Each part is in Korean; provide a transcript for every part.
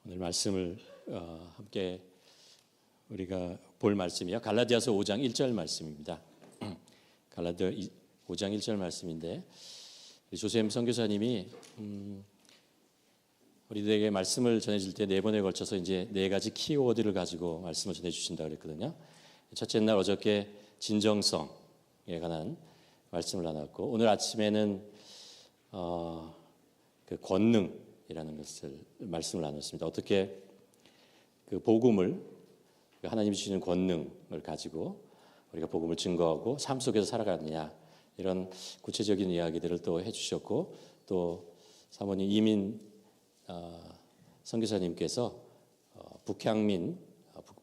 오늘 말씀을 함께 우리가 볼 말씀이요. 갈라디아서 5장 1절 말씀입니다. 갈라디아 5장 1절 말씀인데 조셉 선교사님이 우리들에게 말씀을 전해줄 때 4번에 걸쳐서 이제 4가지 키워드를 가지고 말씀을 전해 주신다 그랬거든요. 첫째 날 어저께 진정성에 관한 말씀을 나눴고 오늘 아침에는 그 권능이라는 것을 말씀을 나눴습니다. 어떻게 그 복음을 하나님이 주시는 권능을 가지고 우리가 복음을 증거하고 삶 속에서 살아가느냐 이런 구체적인 이야기들을 또 해주셨고 또 사모님 이민 선교사님께서 북향민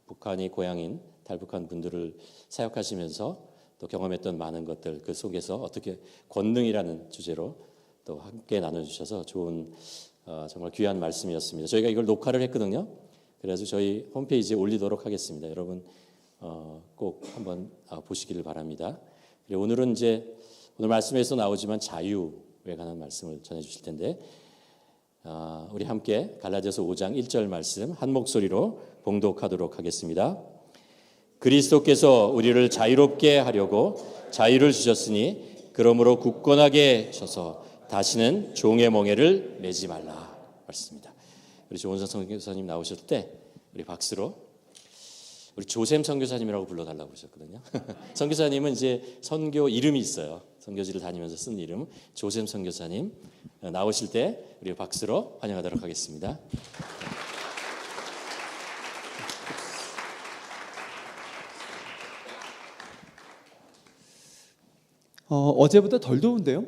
북한이 고향인 탈북한 분들을 사역하시면서 또 경험했던 많은 것들 그 속에서 어떻게 권능이라는 주제로 또 함께 나눠주셔서 좋은 정말 귀한 말씀이었습니다. 저희가 이걸 녹화를 했거든요. 그래서 저희 홈페이지에 올리도록 하겠습니다. 여러분 꼭 한번 보시기를 바랍니다. 그리고 오늘은 이제 오늘 말씀에서 나오지만 자유에 관한 말씀을 전해주실 텐데 우리 함께 갈라디아서 5장 1절 말씀 한 목소리로 봉독하도록 하겠습니다. 그리스도께서 우리를 자유롭게 하려고 자유를 주셨으니 그러므로 굳건하게 서서 다시는 종의 멍에를 매지 말라 말씀입니다. 우리 조원선 선교사님 나오실 때 우리 박수로 우리 조샘 선교사님이라고 불러달라고 그러셨거든요. 선교사님은 이제 선교 이름이 있어요. 선교지를 다니면서 쓴 이름 조샘 선교사님 나오실 때 우리 박수로 환영하도록 하겠습니다. 어제보다 덜 더운데요?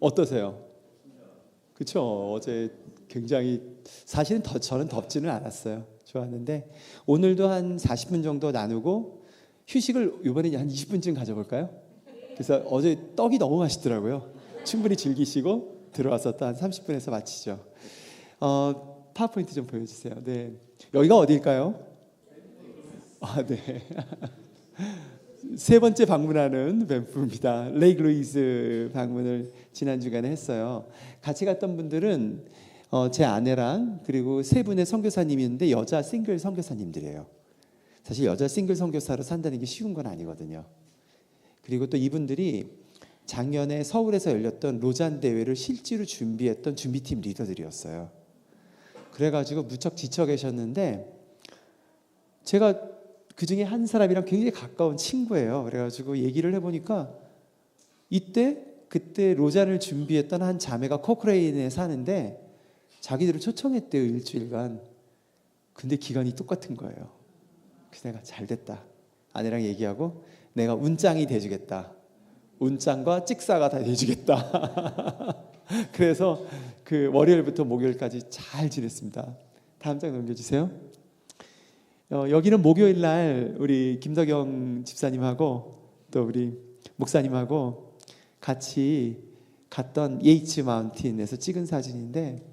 어떠세요? 그렇죠. 어제 굉장히 사실은 저는 덥지는 않았어요. 좋았는데 오늘도 한 40분 정도 나누고 휴식을 이번에 한 20분쯤 가져볼까요? 그래서 어제 떡이 너무 맛있더라고요. 충분히 즐기시고 들어와서 또 한 30분에서 마치죠. 파워포인트 좀 보여주세요. 네, 여기가 어디일까요? 네. 세 번째 방문하는 밴프입니다. 레이크 루이즈 방문을 지난 주간에 했어요. 같이 갔던 분들은 제 아내랑 그리고 세 분의 선교사님이었는데 여자 싱글 선교사님들이에요. 사실 여자 싱글 선교사로 산다는 게 쉬운 건 아니거든요. 그리고 또 이분들이 작년에 서울에서 열렸던 로잔 대회를 실제로 준비했던 준비팀 리더들이었어요. 그래가지고 무척 지쳐 계셨는데 제가 그 중에 한 사람이랑 굉장히 가까운 친구예요. 그래가지고 얘기를 해보니까 그때 로잔을 준비했던 한 자매가 코크레인에 사는데 자기들을 초청했대요. 일주일간. 근데 기간이 똑같은 거예요. 그래서 내가 잘됐다. 아내랑 얘기하고 내가 운짱이 돼주겠다. 운짱과 찍사가 다 돼주겠다. 그래서 그 월요일부터 목요일까지 잘 지냈습니다. 다음 장 넘겨주세요. 여기는 목요일 날 우리 김덕영 집사님하고 또 우리 목사님하고 같이 갔던 예이츠 마운틴에서 찍은 사진인데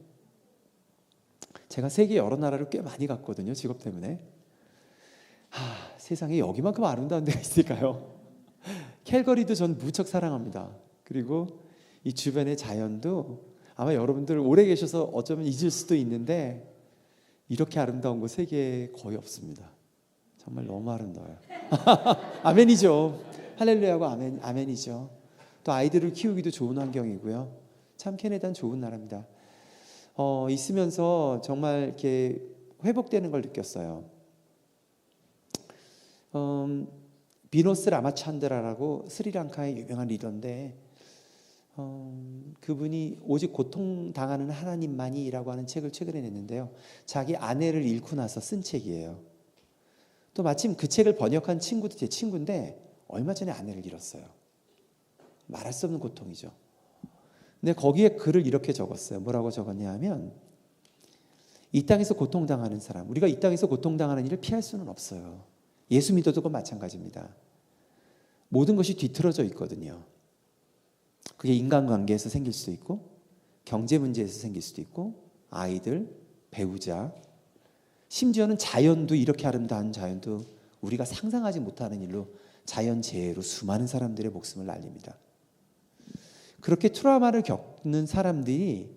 제가 세계 여러 나라를 꽤 많이 갔거든요. 직업 때문에. 세상에 여기만큼 아름다운 데가 있을까요? 캘거리도 전 무척 사랑합니다. 그리고 이 주변의 자연도 아마 여러분들 오래 계셔서 어쩌면 잊을 수도 있는데 이렇게 아름다운 곳 세계에 거의 없습니다. 정말 너무 아름다워요. 아멘이죠. 할렐루야고 아멘이죠. 또 아이들을 키우기도 좋은 환경이고요. 참 캐나다는 좋은 나라입니다. 있으면서 정말 이렇게 회복되는 걸 느꼈어요. 비노스 라마찬드라라고 스리랑카의 유명한 리더인데 그분이 오직 고통당하는 하나님만이라고 하는 책을 최근에 냈는데요. 자기 아내를 잃고 나서 쓴 책이에요. 또 마침 그 책을 번역한 친구도 제 친구인데 얼마 전에 아내를 잃었어요. 말할 수 없는 고통이죠. 근데 거기에 글을 이렇게 적었어요. 뭐라고 적었냐 하면 이 땅에서 고통당하는 사람, 우리가 이 땅에서 고통당하는 일을 피할 수는 없어요. 예수 믿어도 그건 마찬가지입니다. 모든 것이 뒤틀어져 있거든요. 그게 인간관계에서 생길 수도 있고 경제 문제에서 생길 수도 있고 아이들, 배우자, 심지어는 자연도 이렇게 아름다운 자연도 우리가 상상하지 못하는 일로 자연재해로 수많은 사람들의 목숨을 날립니다. 그렇게 트라우마를 겪는 사람들이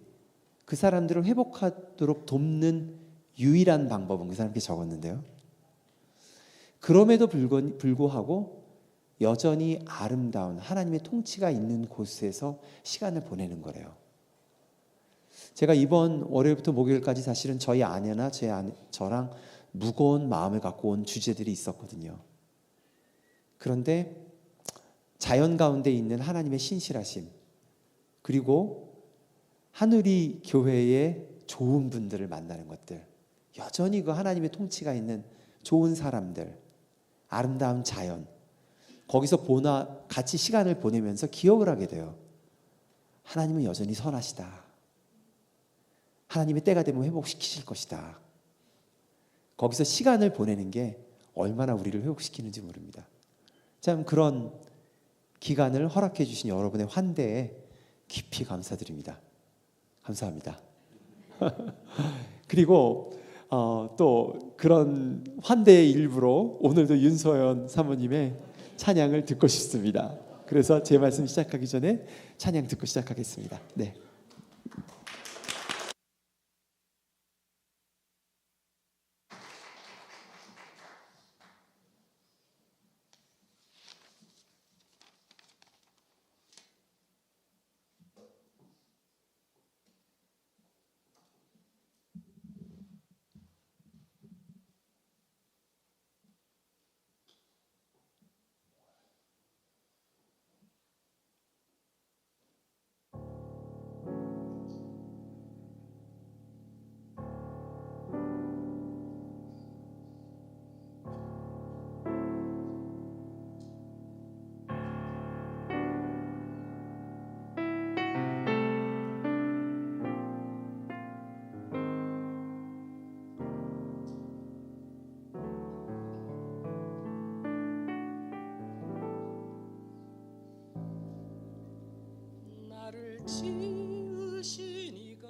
그 사람들을 회복하도록 돕는 유일한 방법은 그 사람께 적었는데요. 그럼에도 불구하고 여전히 아름다운 하나님의 통치가 있는 곳에서 시간을 보내는 거래요. 제가 이번 월요일부터 목요일까지 사실은 저희 아내나 저랑 무거운 마음을 갖고 온 주제들이 있었거든요. 그런데 자연 가운데 있는 하나님의 신실하심, 그리고 하늘이 교회의 좋은 분들을 만나는 것들, 여전히 그 하나님의 통치가 있는 좋은 사람들, 아름다운 자연, 거기서 같이 시간을 보내면서 기억을 하게 돼요. 하나님은 여전히 선하시다. 하나님의 때가 되면 회복시키실 것이다. 거기서 시간을 보내는 게 얼마나 우리를 회복시키는지 모릅니다. 참 그런 기간을 허락해 주신 여러분의 환대에 깊이 감사드립니다. 감사합니다. 그리고 또 그런 환대의 일부로 오늘도 윤서연 사모님의 찬양을 듣고 싶습니다. 그래서 제 말씀 시작하기 전에 찬양 듣고 시작하겠습니다. 네. 나를 지으신 이가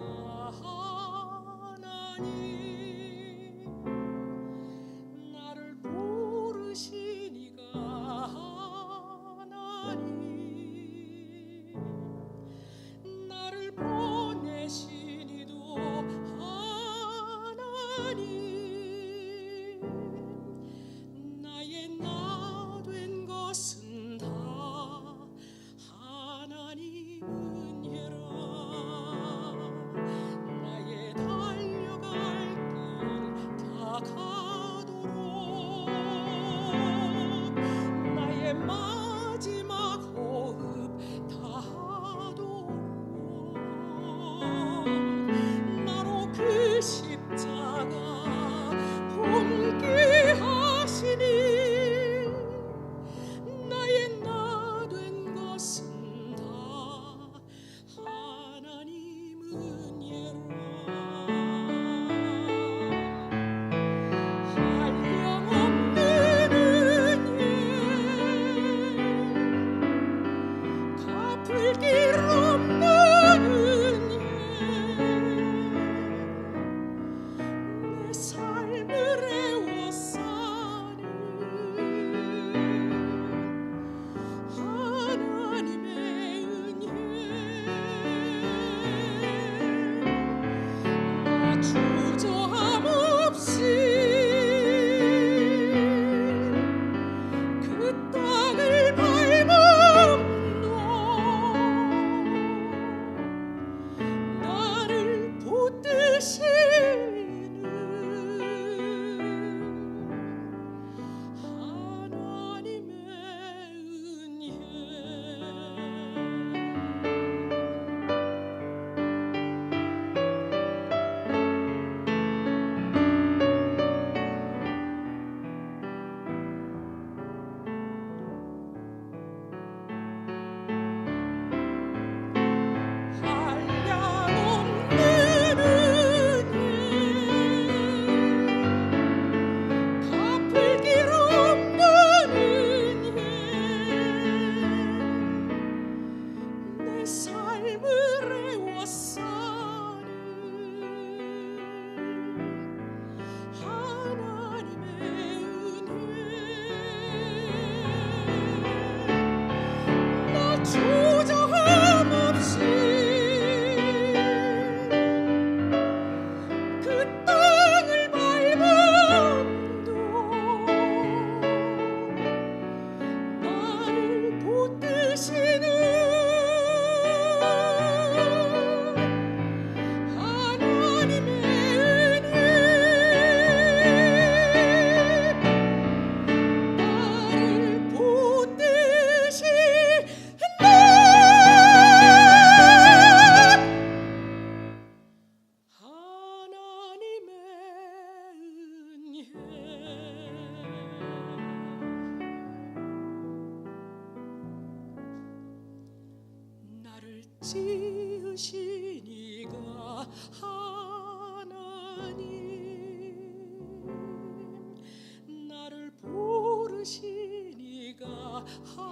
하나님, 나를 부르신 이가 하나님, 나를 보내신 이도 하나님, 나의 나 된 것은 다 하나님 은혜라. 나의 달려갈 길 다 가도록, 나의 마지막 호흡 다하도록, 나로 그 십자가 품게 하시니, 나의 나 된 것은 다 하나님 은혜라. 한량없는 은혜, 갚을 길 없는 은혜, 내 삶을 애워싸니 하나님의 은혜. 나 주저함 없이 그 땅을 밟음도 나를 붙드시는 하나님의 은혜. 한량없는 은혜, 갚을 길 없는 은혜, 내 삶을 애워싸는 하나님의 은혜. 나 주저함 없이 그 땅을 나를 지으신 이가 하나님, 나를 부르신 이가 하나님,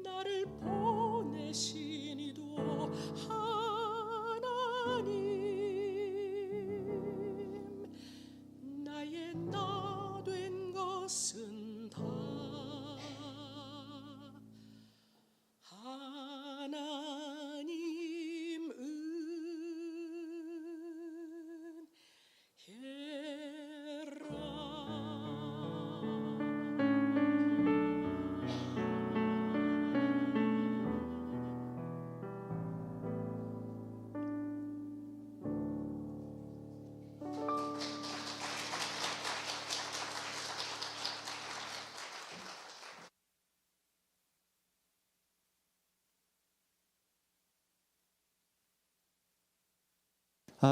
나를 보내신 이도 하나님, 나의 나 된 것은 다 하나님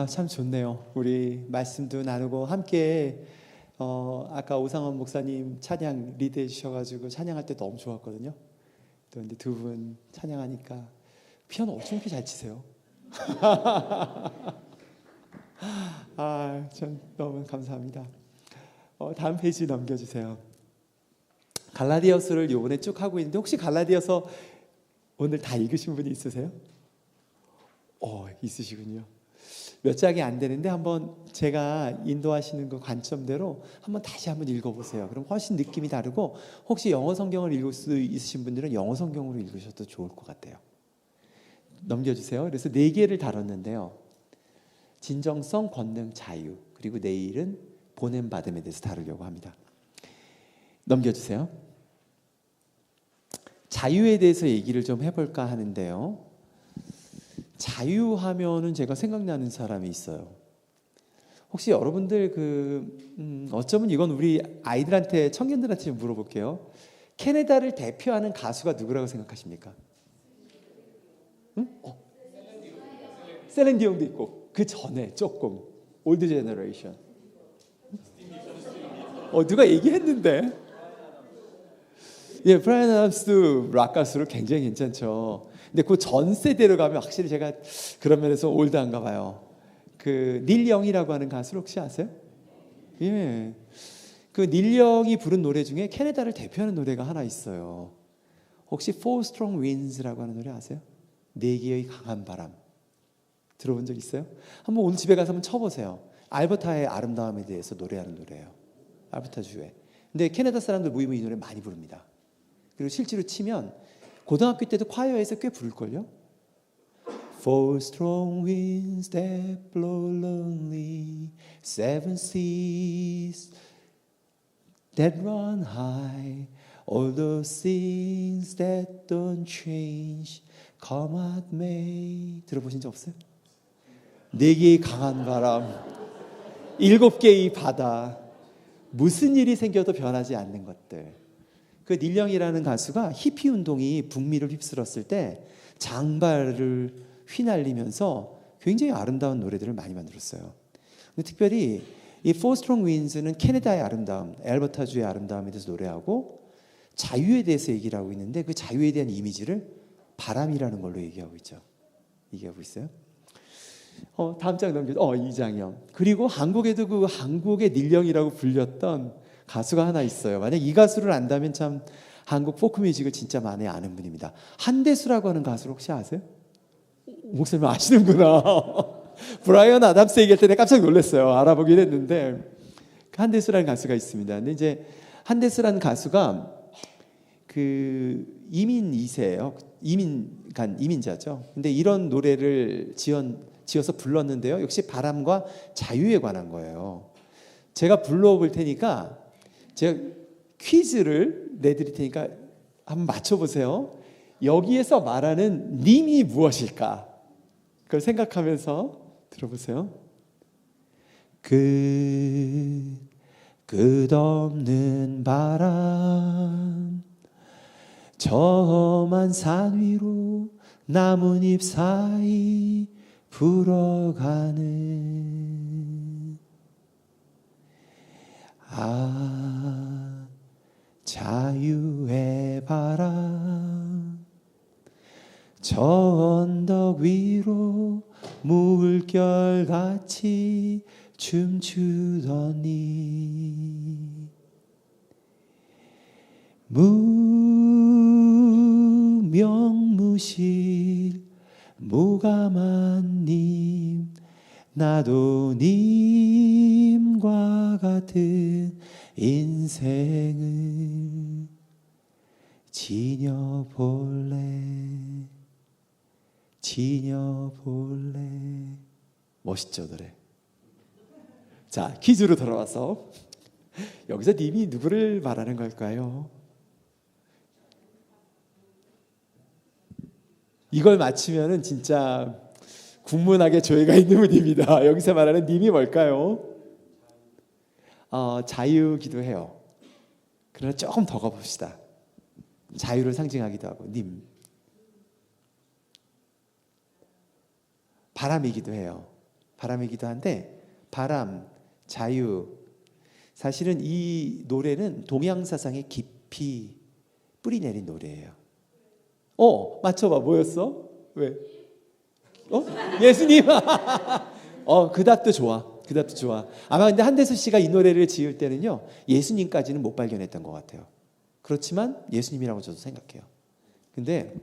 참 좋네요. 우리 말씀도 나누고 함께 아까 오상원 목사님 찬양 리드해 주셔가지고 찬양할 때 너무 좋았거든요. 또 근데 두 분 찬양하니까 피아노 어쩜 이렇게 잘 치세요? 전 너무 감사합니다. 다음 페이지 넘겨주세요. 갈라디아서를 요번에 쭉 하고 있는데 혹시 갈라디아서 오늘 다 읽으신 분이 있으세요? 있으시군요. 몇 장이 안 되는데 한번 제가 인도하시는 그 관점대로 한번 다시 한번 읽어보세요. 그럼 훨씬 느낌이 다르고 혹시 영어 성경을 읽을 수 있으신 분들은 영어 성경으로 읽으셔도 좋을 것 같아요. 넘겨주세요. 그래서 4개를 다뤘는데요. 진정성, 권능, 자유, 그리고 내일은 보냄받음에 대해서 다루려고 합니다. 넘겨주세요. 자유에 대해서 얘기를 좀 해볼까 하는데요. 자유하면은 제가 생각나는 사람이 있어요. 혹시 여러분들 어쩌면 이건 우리 아이들한테 청년들한테 좀 물어볼게요. 캐나다를 대표하는 가수가 누구라고 생각하십니까? 셀렌디온도 있고 그 전에 조금 올드 제너레이션. 누가 얘기했는데? 브라이언 아담스도 락 가수로 굉장히 괜찮죠. 근데 그 전 세대로 가면 확실히 제가 그런 면에서 올드한가 봐요. 그 닐 영이라고 하는 가수를 혹시 아세요? 그 닐 영이 부른 노래 중에 캐나다를 대표하는 노래가 하나 있어요. 혹시 Four Strong Winds라고 하는 노래 아세요? 4개의 강한 바람. 들어본 적 있어요? 한번 오늘 집에 가서 한번 쳐보세요. 알버타의 아름다움에 대해서 노래하는 노래예요. 알버타 주에. 근데 캐나다 사람들 모이면 이 노래 많이 부릅니다. 그리고 실제로 치면 고등학교 때도 콰이어에서 꽤 부를걸요? Four strong winds that blow lonely, seven seas that run high, all those things that don't change, come what may. 들어보신 적 없어요? 4개의 강한 바람, 7개의 바다, 무슨 일이 생겨도 변하지 않는 것들. 그 닐 영이라는 가수가 히피 운동이 북미를 휩쓸었을 때 장발을 휘날리면서 굉장히 아름다운 노래들을 많이 만들었어요. 근데 특별히 이 Four Strong Winds는 캐나다의 아름다움, 알버타주의 아름다움에 대해서 노래하고 자유에 대해서 얘기를 하고 있는데 그 자유에 대한 이미지를 바람이라는 걸로 얘기하고 있죠. 얘기하고 있어요. 다음 장 넘겨. 이장이요. 그리고 한국에도 그 한국의 닐 영이라고 불렸던 가수가 하나 있어요. 만약 이 가수를 안다면 참 한국 포크 뮤직을 진짜 많이 아는 분입니다. 한대수라고 하는 가수를 혹시 아세요? 목사님 아시는구나. 브라이언 아담스 얘기할 때 내가 깜짝 놀랐어요. 알아보긴 했는데 한대수라는 가수가 있습니다. 근데 이제 한대수라는 가수가 그 이민 2세예요. 이민자죠. 근데 이런 노래를 지어서 불렀는데요. 역시 바람과 자유에 관한 거예요. 제가 불러볼 테니까 제가 퀴즈를 내드릴 테니까 한번 맞춰보세요. 여기에서 말하는 님이 무엇일까? 그걸 생각하면서 들어보세요. 끝없는 바람 저 험한 산 위로 나뭇잎 사이 불어가는 자유의 바람 저 언덕 위로 물결같이 춤추더니 무명무실 무감한 님 나도 님과 같은 인생을 지녀볼래 멋있죠 노래. 자 퀴즈로 돌아와서 여기서 님이 누구를 말하는 걸까요? 이걸 맞추면은 진짜 국문학에 조예가 있는 분입니다. 여기서 말하는 님이 뭘까요? 자유기도 해요. 그러나 조금 더 가봅시다. 자유를 상징하기도 하고 님. 바람이기도 해요. 바람이기도 한데 바람, 자유. 사실은 이 노래는 동양사상에 깊이 뿌리 내린 노래예요. 맞춰봐. 뭐였어? 왜? 예수님. 그 답도 좋아. 그 답도 좋아. 아마 근데 한대수 씨가 이 노래를 지을 때는요, 예수님까지는 못 발견했던 것 같아요. 그렇지만 예수님이라고 저도 생각해요. 근데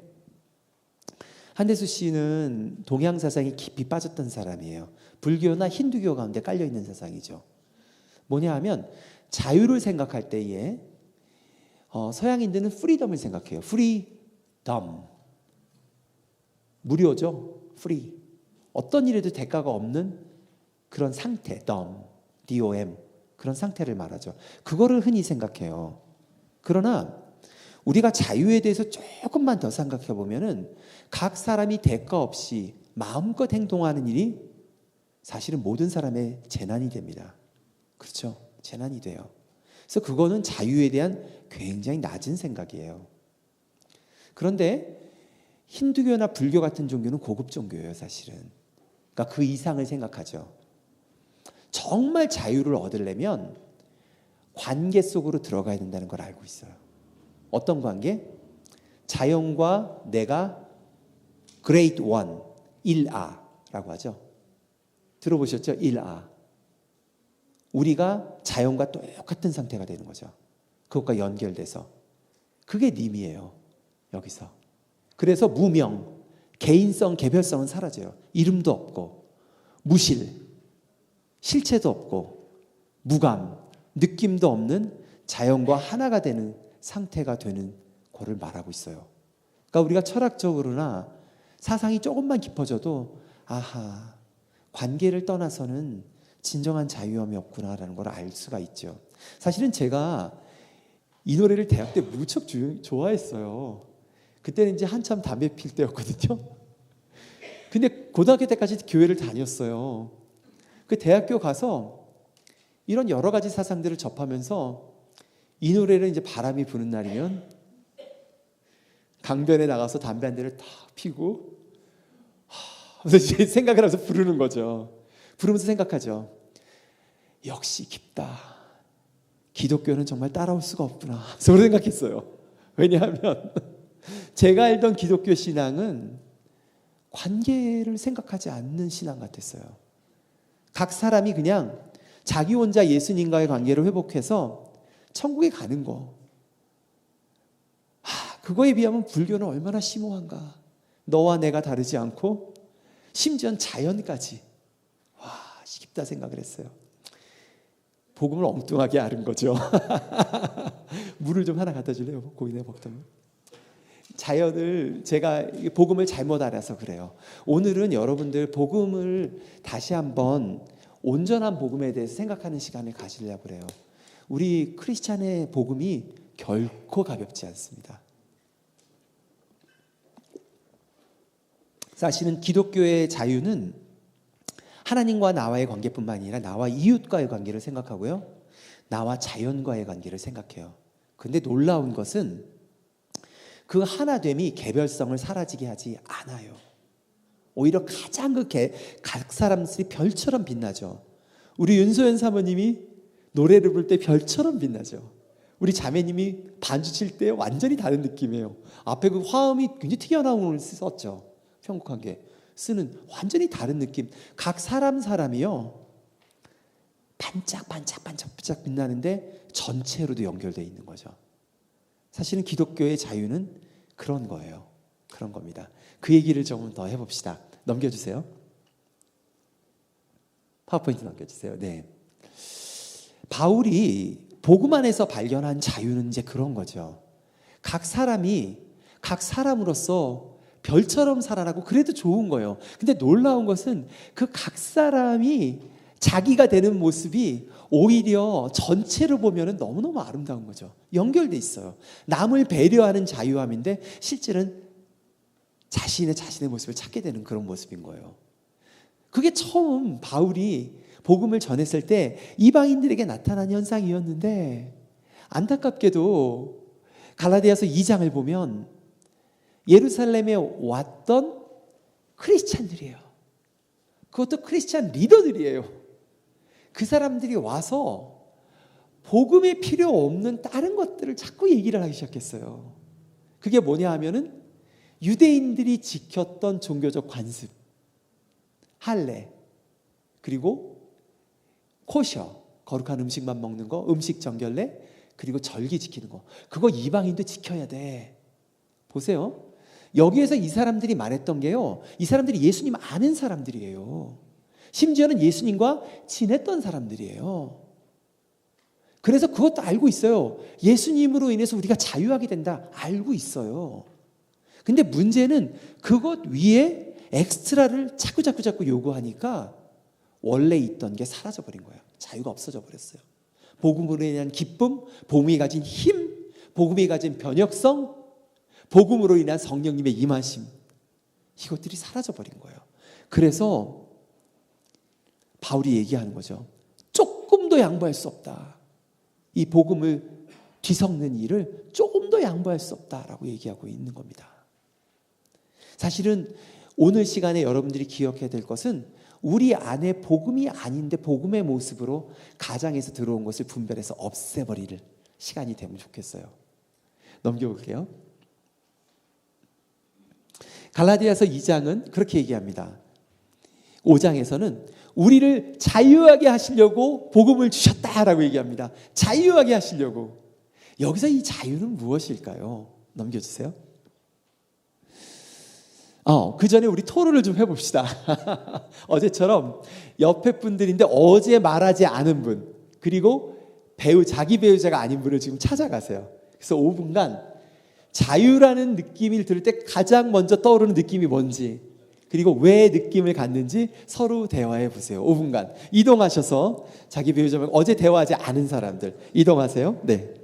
한대수 씨는 동양 사상에 깊이 빠졌던 사람이에요. 불교나 힌두교 가운데 깔려 있는 사상이죠. 뭐냐 하면 자유를 생각할 때에 서양인들은 프리덤을 생각해요. 프리덤. 무료죠. 프리. 어떤 일에도 대가가 없는 그런 상태. DOM. 그런 상태를 말하죠. 그거를 흔히 생각해요. 그러나 우리가 자유에 대해서 조금만 더 생각해 보면은 각 사람이 대가 없이 마음껏 행동하는 일이 사실은 모든 사람의 재난이 됩니다. 그렇죠? 재난이 돼요. 그래서 그거는 자유에 대한 굉장히 낮은 생각이에요. 그런데 힌두교나 불교 같은 종교는 고급 종교예요, 사실은. 그러니까 그 이상을 생각하죠. 정말 자유를 얻으려면 관계 속으로 들어가야 된다는 걸 알고 있어요. 어떤 관계? 자연과 내가 Great One, 1아라고 하죠. 들어보셨죠? 1아. 우리가 자연과 똑같은 상태가 되는 거죠. 그것과 연결돼서. 그게 님이에요. 여기서. 그래서 무명, 개인성, 개별성은 사라져요. 이름도 없고, 무실, 실체도 없고, 무감, 느낌도 없는 자연과 하나가 되는 상태가 되는 거를 말하고 있어요. 그러니까 우리가 철학적으로나 사상이 조금만 깊어져도 아하, 관계를 떠나서는 진정한 자유함이 없구나라는 걸 알 수가 있죠. 사실은 제가 이 노래를 대학 때 무척 좋아했어요. 그때는 이제 한참 담배 필 때였거든요. 근데 고등학교 때까지 교회를 다녔어요. 그 대학교 가서 이런 여러 가지 사상들을 접하면서 이 노래를 이제 바람이 부는 날이면 강변에 나가서 담배 한 대를 탁 피고 그래서 이제 생각을 하면서 부르는 거죠. 부르면서 생각하죠. 역시 깊다. 기독교는 정말 따라올 수가 없구나. 그래서 생각했어요. 왜냐하면 제가 알던 기독교 신앙은 관계를 생각하지 않는 신앙 같았어요. 각 사람이 그냥 자기 혼자 예수님과의 관계를 회복해서 천국에 가는 거. 그거에 비하면 불교는 얼마나 심오한가. 너와 내가 다르지 않고 심지어는 자연까지. 와, 깊다 생각을 했어요. 복음을 엉뚱하게 앓은 거죠. 물을 좀 하나 갖다 줄래요? 고인의 먹던. 자연을 제가 복음을 잘못 알아서 그래요. 오늘은 여러분들 복음을 다시 한번 온전한 복음에 대해서 생각하는 시간을 가지려고 그래요. 우리 크리스찬의 복음이 결코 가볍지 않습니다. 사실은 기독교의 자유는 하나님과 나와의 관계뿐만 아니라 나와 이웃과의 관계를 생각하고요. 나와 자연과의 관계를 생각해요. 그런데 놀라운 것은 그 하나됨이 개별성을 사라지게 하지 않아요. 오히려 가장 각 사람들이 별처럼 빛나죠. 우리 윤소연 사모님이 노래를 부를 때 별처럼 빛나죠. 우리 자매님이 반주 칠 때 완전히 다른 느낌이에요. 앞에 그 화음이 굉장히 튀어나오는 걸 썼죠. 편곡하게 쓰는 완전히 다른 느낌. 각 사람이요 반짝반짝 빛나는데 전체로도 연결되어 있는 거죠. 사실은 기독교의 자유는 그런 거예요. 그런 겁니다. 그 얘기를 조금 더 해봅시다. 넘겨주세요. 파워포인트 넘겨주세요. 네. 바울이 복음 안에서 발견한 자유는 이제 그런 거죠. 각 사람이 각 사람으로서 별처럼 살아나고 그래도 좋은 거예요. 근데 놀라운 것은 그 각 사람이 자기가 되는 모습이 오히려 전체를 보면 너무너무 아름다운 거죠. 연결돼 있어요. 남을 배려하는 자유함인데 실제는 자신의 모습을 찾게 되는 그런 모습인 거예요. 그게 처음 바울이 복음을 전했을 때 이방인들에게 나타난 현상이었는데 안타깝게도 갈라디아서 2장을 보면 예루살렘에 왔던 크리스찬들이에요. 그것도 크리스찬 리더들이에요. 그 사람들이 와서 복음에 필요 없는 다른 것들을 자꾸 얘기를 하기 시작했어요. 그게 뭐냐 하면은 유대인들이 지켰던 종교적 관습, 할례, 그리고 코셔, 거룩한 음식만 먹는 거, 음식 정결례, 그리고 절기 지키는 거. 그거 이방인도 지켜야 돼. 보세요. 여기에서 이 사람들이 말했던 게요. 이 사람들이 예수님 아는 사람들이에요. 심지어는 예수님과 지냈던 사람들이에요. 그래서 그것도 알고 있어요. 예수님으로 인해서 우리가 자유하게 된다. 알고 있어요. 근데 문제는 그것 위에 엑스트라를 자꾸 요구하니까 원래 있던 게 사라져버린 거예요. 자유가 없어져 버렸어요. 복음으로 인한 기쁨, 복음이 가진 힘, 복음이 가진 변혁성, 복음으로 인한 성령님의 임하심, 이것들이 사라져버린 거예요. 그래서 바울이 얘기하는 거죠. 조금도 양보할 수 없다. 이 복음을 뒤섞는 일을 조금 더 양보할 수 없다라고 얘기하고 있는 겁니다. 사실은 오늘 시간에 여러분들이 기억해야 될 것은 우리 안에 복음이 아닌데 복음의 모습으로 가장에서 들어온 것을 분별해서 없애버릴 시간이 되면 좋겠어요. 넘겨볼게요. 갈라디아서 2장은 그렇게 얘기합니다. 5장에서는 우리를 자유하게 하시려고 복음을 주셨다라고 얘기합니다. 자유하게 하시려고. 여기서 이 자유는 무엇일까요? 넘겨주세요. 그 전에 우리 토론을 좀 해봅시다. 어제처럼 옆에 분들인데 어제 말하지 않은 분, 그리고 자기 배우자가 아닌 분을 지금 찾아가세요. 그래서 5분간 자유라는 느낌을 들을 때 가장 먼저 떠오르는 느낌이 뭔지, 그리고 왜 느낌을 갖는지 서로 대화해 보세요. 5분간 이동하셔서 자기 배우자면 어제 대화하지 않은 사람들 이동하세요. 네.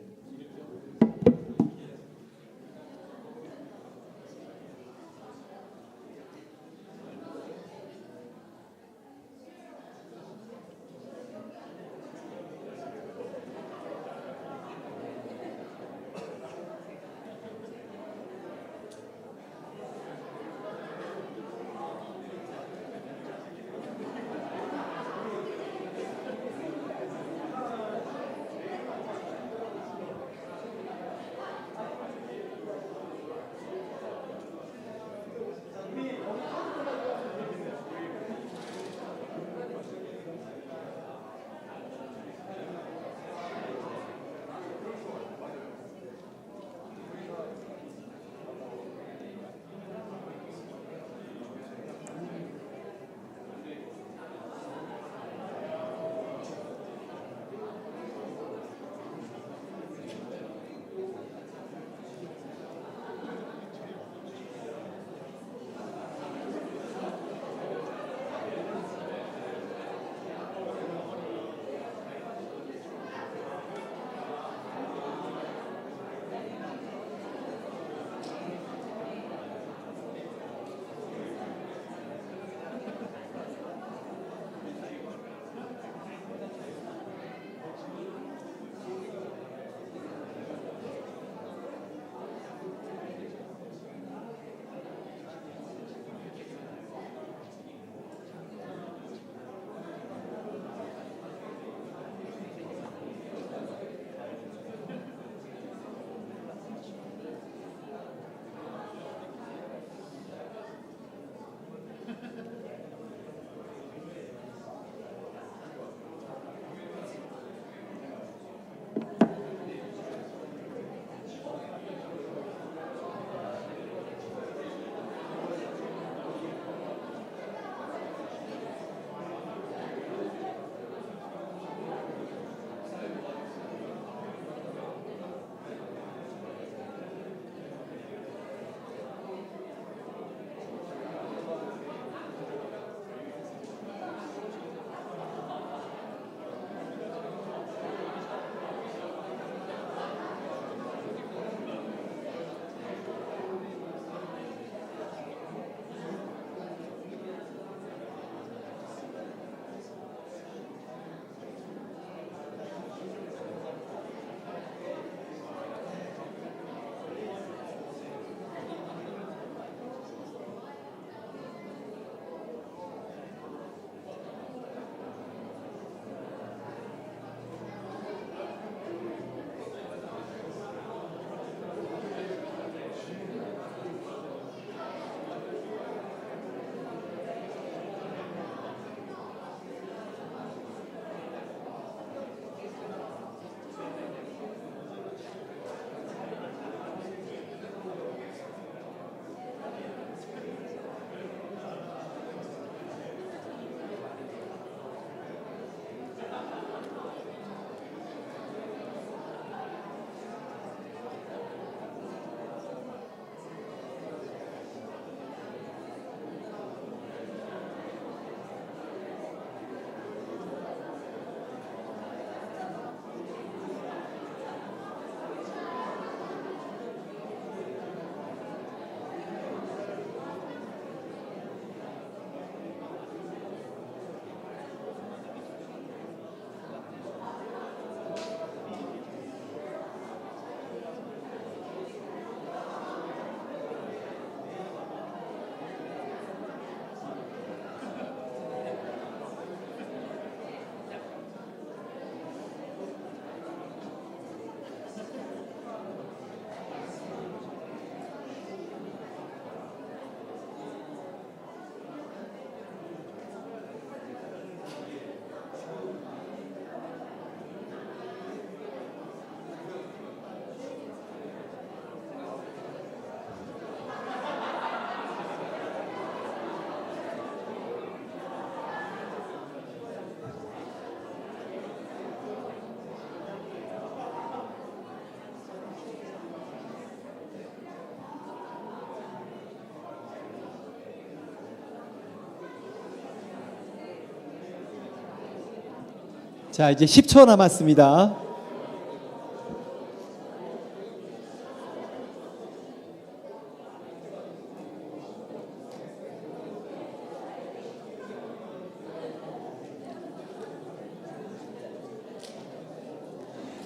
자, 이제 10초 남았습니다.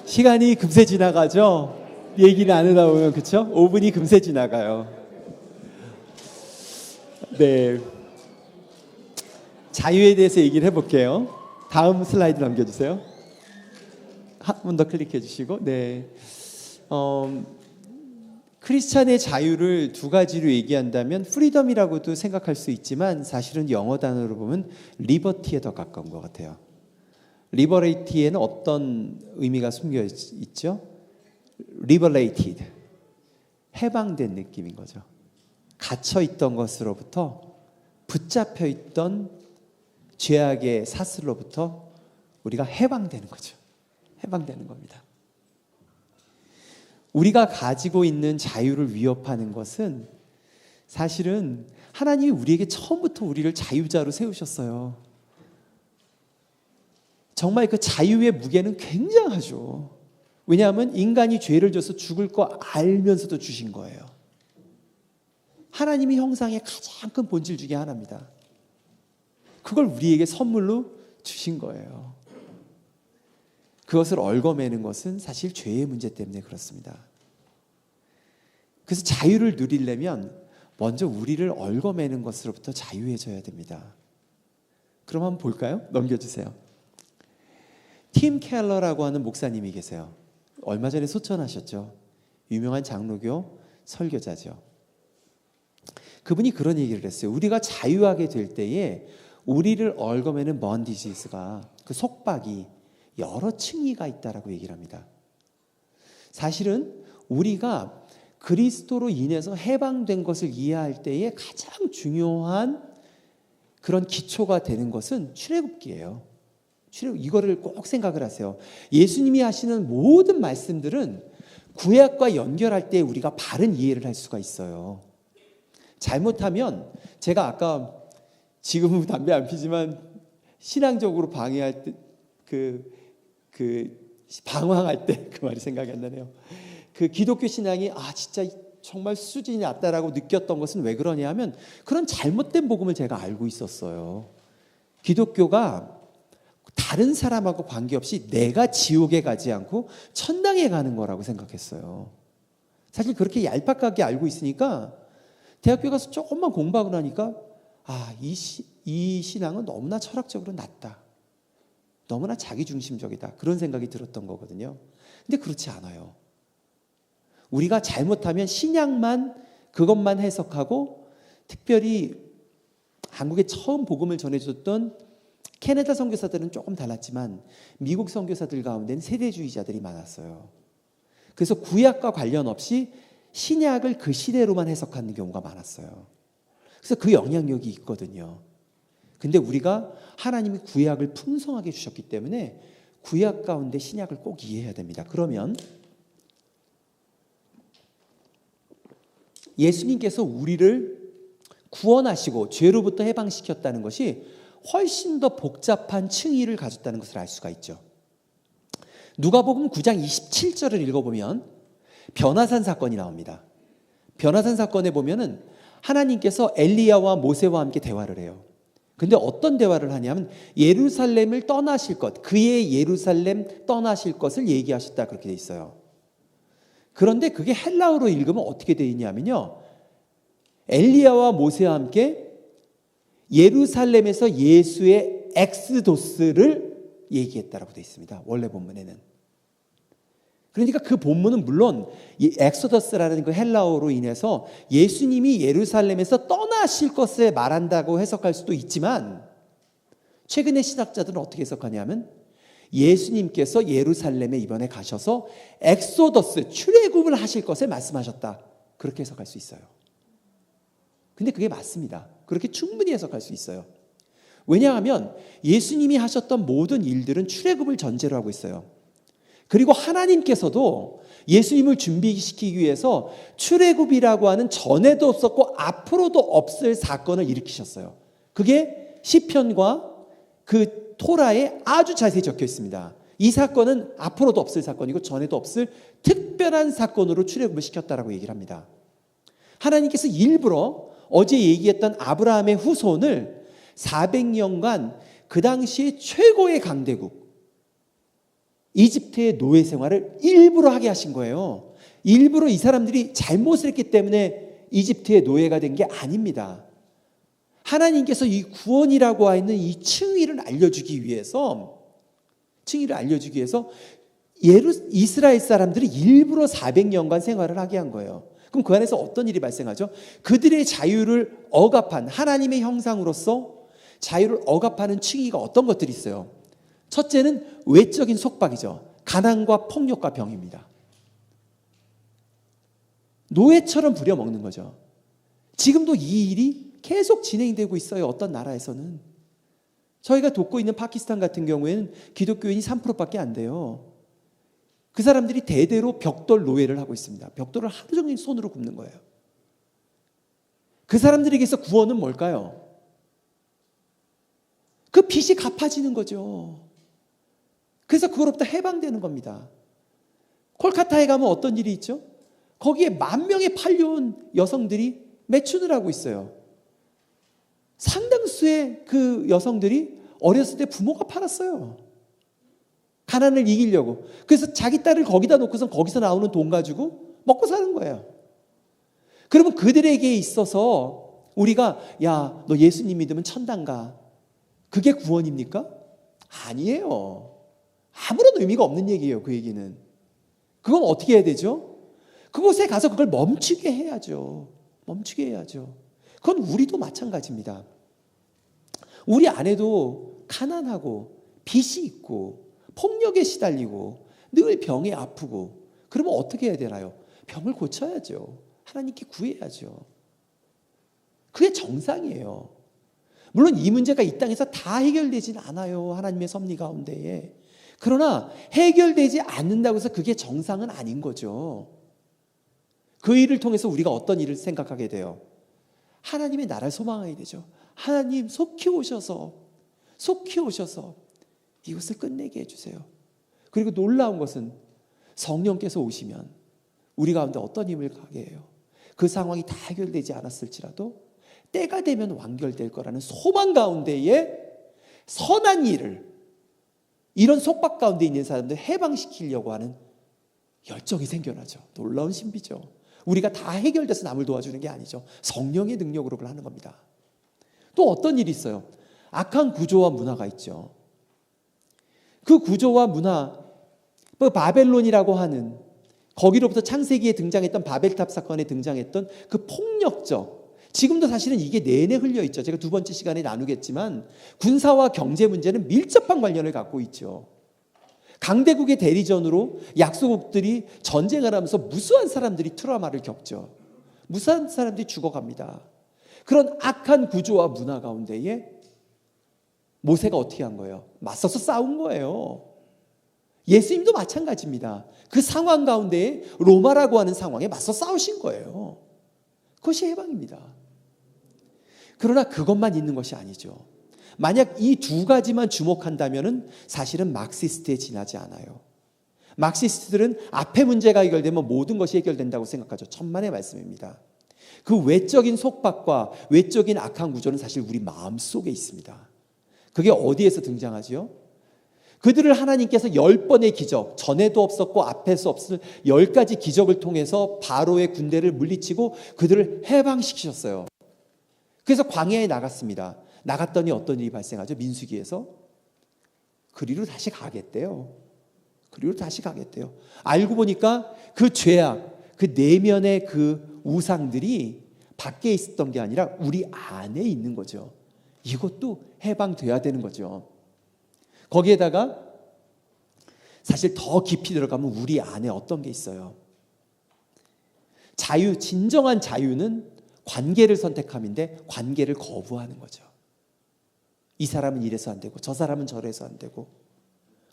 시간이 금세 지나가죠. 얘기 나누다 보면, 그렇죠? 5분이 금세 지나가요. 네, 자유에 대해서 얘기를 해볼게요. 다음 슬라이드 넘겨주세요. 한 번 더 클릭해 주시고. 네, 크리스찬의 자유를 두 가지로 얘기한다면 프리덤이라고도 생각할 수 있지만 사실은 영어 단어로 보면 리버티에 더 가까운 것 같아요. 리버레이티에는 어떤 의미가 숨겨 있죠? liberated, 해방된 느낌인 거죠. 갇혀 있던 것으로부터, 붙잡혀 있던 죄악의 사슬로부터 우리가 해방되는 거죠. 해방되는 겁니다. 우리가 가지고 있는 자유를 위협하는 것은 사실은 하나님이 우리에게 처음부터 우리를 자유자로 세우셨어요. 정말 그 자유의 무게는 굉장하죠. 왜냐하면 인간이 죄를 져서 죽을 거 알면서도 주신 거예요. 하나님의 형상의 가장 큰 본질 중에 하나입니다. 그걸 우리에게 선물로 주신 거예요. 그것을 얽어매는 것은 사실 죄의 문제 때문에 그렇습니다. 그래서 자유를 누리려면 먼저 우리를 얽어매는 것으로부터 자유해져야 됩니다. 그럼 한번 볼까요? 넘겨주세요. 팀 켈러라고 하는 목사님이 계세요. 얼마 전에 소천하셨죠. 유명한 장로교 설교자죠. 그분이 그런 얘기를 했어요. 우리가 자유하게 될 때에 우리를 얽어매는 먼 디지스가, 그 속박이 여러 층위가 있다라고 얘기를 합니다. 사실은 우리가 그리스도로 인해서 해방된 것을 이해할 때에 가장 중요한 그런 기초가 되는 것은 출애굽기예요. 이거를 꼭 생각을 하세요. 예수님이 하시는 모든 말씀들은 구약과 연결할 때 우리가 바른 이해를 할 수가 있어요. 잘못하면, 제가 아까 지금은 담배 안 피지만 신앙적으로 방해할 때 방황할 때 그 말이 생각이 안 나네요. 그 기독교 신앙이 진짜 정말 수준이 낮다라고 느꼈던 것은 왜 그러냐 하면 그런 잘못된 복음을 제가 알고 있었어요. 기독교가 다른 사람하고 관계없이 내가 지옥에 가지 않고 천당에 가는 거라고 생각했어요. 사실 그렇게 얄팍하게 알고 있으니까 대학교 가서 조금만 공부하고 나니까 이 신앙은 너무나 철학적으로 낮다. 너무나 자기중심적이다. 그런 생각이 들었던 거거든요. 근데 그렇지 않아요. 우리가 잘못하면 신약만, 그것만 해석하고, 특별히 한국에 처음 복음을 전해줬던 캐나다 선교사들은 조금 달랐지만 미국 선교사들 가운데는 세대주의자들이 많았어요. 그래서 구약과 관련 없이 신약을 그 시대로만 해석하는 경우가 많았어요. 그래서 그 영향력이 있거든요. 근데 우리가 하나님이 구약을 풍성하게 주셨기 때문에 구약 가운데 신약을 꼭 이해해야 됩니다. 그러면 예수님께서 우리를 구원하시고 죄로부터 해방시켰다는 것이 훨씬 더 복잡한 층위를 가졌다는 것을 알 수가 있죠. 누가복음 9장 27절을 읽어보면 변화산 사건이 나옵니다. 변화산 사건에 보면은 하나님께서 엘리야와 모세와 함께 대화를 해요. 근데 어떤 대화를 하냐면 예루살렘을 떠나실 것, 그의 예루살렘 떠나실 것을 얘기하셨다, 그렇게 돼 있어요. 그런데 그게 헬라어로 읽으면 어떻게 되어 있냐면요, 엘리야와 모세와 함께 예루살렘에서 예수의 엑스도스를 얘기했다라고 되어 있습니다. 원래 본문에는. 그러니까 그 본문은 물론 엑소더스라는 그 헬라어로 인해서 예수님이 예루살렘에서 떠나실 것을 말한다고 해석할 수도 있지만, 최근의 신학자들은 어떻게 해석하냐면 예수님께서 예루살렘에 이번에 가셔서 엑소더스, 출애굽을 하실 것을 말씀하셨다, 그렇게 해석할 수 있어요. 근데 그게 맞습니다. 그렇게 충분히 해석할 수 있어요. 왜냐하면 예수님이 하셨던 모든 일들은 출애굽을 전제로 하고 있어요. 그리고 하나님께서도 예수님을 준비시키기 위해서 출애굽이라고 하는 전에도 없었고 앞으로도 없을 사건을 일으키셨어요. 그게 시편과 그 토라에 아주 자세히 적혀 있습니다. 이 사건은 앞으로도 없을 사건이고 전에도 없을 특별한 사건으로 출애굽을 시켰다라고 얘기를 합니다. 하나님께서 일부러 어제 얘기했던 아브라함의 후손을 400년간 그 당시에 최고의 강대국 이집트의 노예 생활을 일부러 하게 하신 거예요. 일부러 이 사람들이 잘못을 했기 때문에 이집트의 노예가 된 게 아닙니다. 하나님께서 이 구원이라고 하는 이 칭의를 알려주기 위해서 이스라엘 사람들이 일부러 400년간 생활을 하게 한 거예요. 그럼 그 안에서 어떤 일이 발생하죠? 그들의 자유를 억압한 하나님의 형상으로서 자유를 억압하는 칭의가 어떤 것들이 있어요? 첫째는 외적인 속박이죠. 가난과 폭력과 병입니다. 노예처럼 부려먹는 거죠. 지금도 이 일이 계속 진행되고 있어요. 어떤 나라에서는. 저희가 돕고 있는 파키스탄 같은 경우에는 기독교인이 3%밖에 안 돼요. 그 사람들이 대대로 벽돌 노예를 하고 있습니다. 벽돌을 하루 종일 손으로 굽는 거예요. 그 사람들에게서 구원은 뭘까요? 그 빚이 갚아지는 거죠. 그래서 그거로부터 해방되는 겁니다. 콜카타에 가면 어떤 일이 있죠? 거기에 10,000명의 팔려온 여성들이 매춘을 하고 있어요. 상당수의 그 여성들이 어렸을 때 부모가 팔았어요. 가난을 이기려고. 그래서 자기 딸을 거기다 놓고선 거기서 나오는 돈 가지고 먹고 사는 거예요. 그러면 그들에게 있어서 우리가 야, 너 예수님 믿으면 천당 가. 그게 구원입니까? 아니에요. 아무런 의미가 없는 얘기예요. 그 얘기는. 그건 어떻게 해야 되죠? 그곳에 가서 그걸 멈추게 해야죠. 멈추게 해야죠. 그건 우리도 마찬가지입니다. 우리 안에도 가난하고 빚이 있고 폭력에 시달리고 늘 병에 아프고 그러면 어떻게 해야 되나요? 병을 고쳐야죠. 하나님께 구해야죠. 그게 정상이에요. 물론 이 문제가 이 땅에서 다 해결되진 않아요. 하나님의 섭리 가운데에. 그러나 해결되지 않는다고 해서 그게 정상은 아닌 거죠. 그 일을 통해서 우리가 어떤 일을 생각하게 돼요? 하나님의 나라를 소망하게 되죠. 하나님 속히 오셔서 이것을 끝내게 해주세요. 그리고 놀라운 것은 성령께서 오시면 우리 가운데 어떤 힘을 가게 해요? 그 상황이 다 해결되지 않았을지라도 때가 되면 완결될 거라는 소망 가운데에 선한 일을 이런 속박 가운데 있는 사람들 해방시키려고 하는 열정이 생겨나죠. 놀라운 신비죠. 우리가 다 해결돼서 남을 도와주는 게 아니죠. 성령의 능력으로 그걸 하는 겁니다. 또 어떤 일이 있어요? 악한 구조와 문화가 있죠. 그 구조와 문화, 그 바벨론이라고 하는 거기로부터 창세기에 등장했던 바벨탑 사건에 등장했던 그 폭력적, 지금도 사실은 이게 내내 흘려 있죠. 제가 두 번째 시간에 나누겠지만 군사와 경제 문제는 밀접한 관련을 갖고 있죠. 강대국의 대리전으로 약소국들이 전쟁을 하면서 무수한 사람들이 트라우마를 겪죠. 무수한 사람들이 죽어갑니다. 그런 악한 구조와 문화 가운데에 모세가 어떻게 한 거예요? 맞서서 싸운 거예요. 예수님도 마찬가지입니다. 그 상황 가운데에 로마라고 하는 상황에 맞서 싸우신 거예요. 그것이 해방입니다. 그러나 그것만 있는 것이 아니죠. 만약 이 두 가지만 주목한다면 사실은 막시스트에 지나지 않아요. 막시스트들은 앞에 문제가 해결되면 모든 것이 해결된다고 생각하죠. 천만의 말씀입니다. 그 외적인 속박과 외적인 악한 구조는 사실 우리 마음속에 있습니다. 그게 어디에서 등장하지요? 그들을 하나님께서 10번의 기적, 전에도 없었고 앞에서 없을 10가지 기적을 통해서 바로의 군대를 물리치고 그들을 해방시키셨어요. 그래서 광야에 나갔습니다. 나갔더니 어떤 일이 발생하죠? 민수기에서 그리로 다시 가겠대요. 알고 보니까 그 죄악, 그 내면의 그 우상들이 밖에 있었던 게 아니라 우리 안에 있는 거죠. 이것도 해방돼야 되는 거죠. 거기에다가 사실 더 깊이 들어가면 우리 안에 어떤 게 있어요? 자유, 진정한 자유는 관계를 선택함인데 관계를 거부하는 거죠. 이 사람은 이래서 안 되고 저 사람은 저래서 안 되고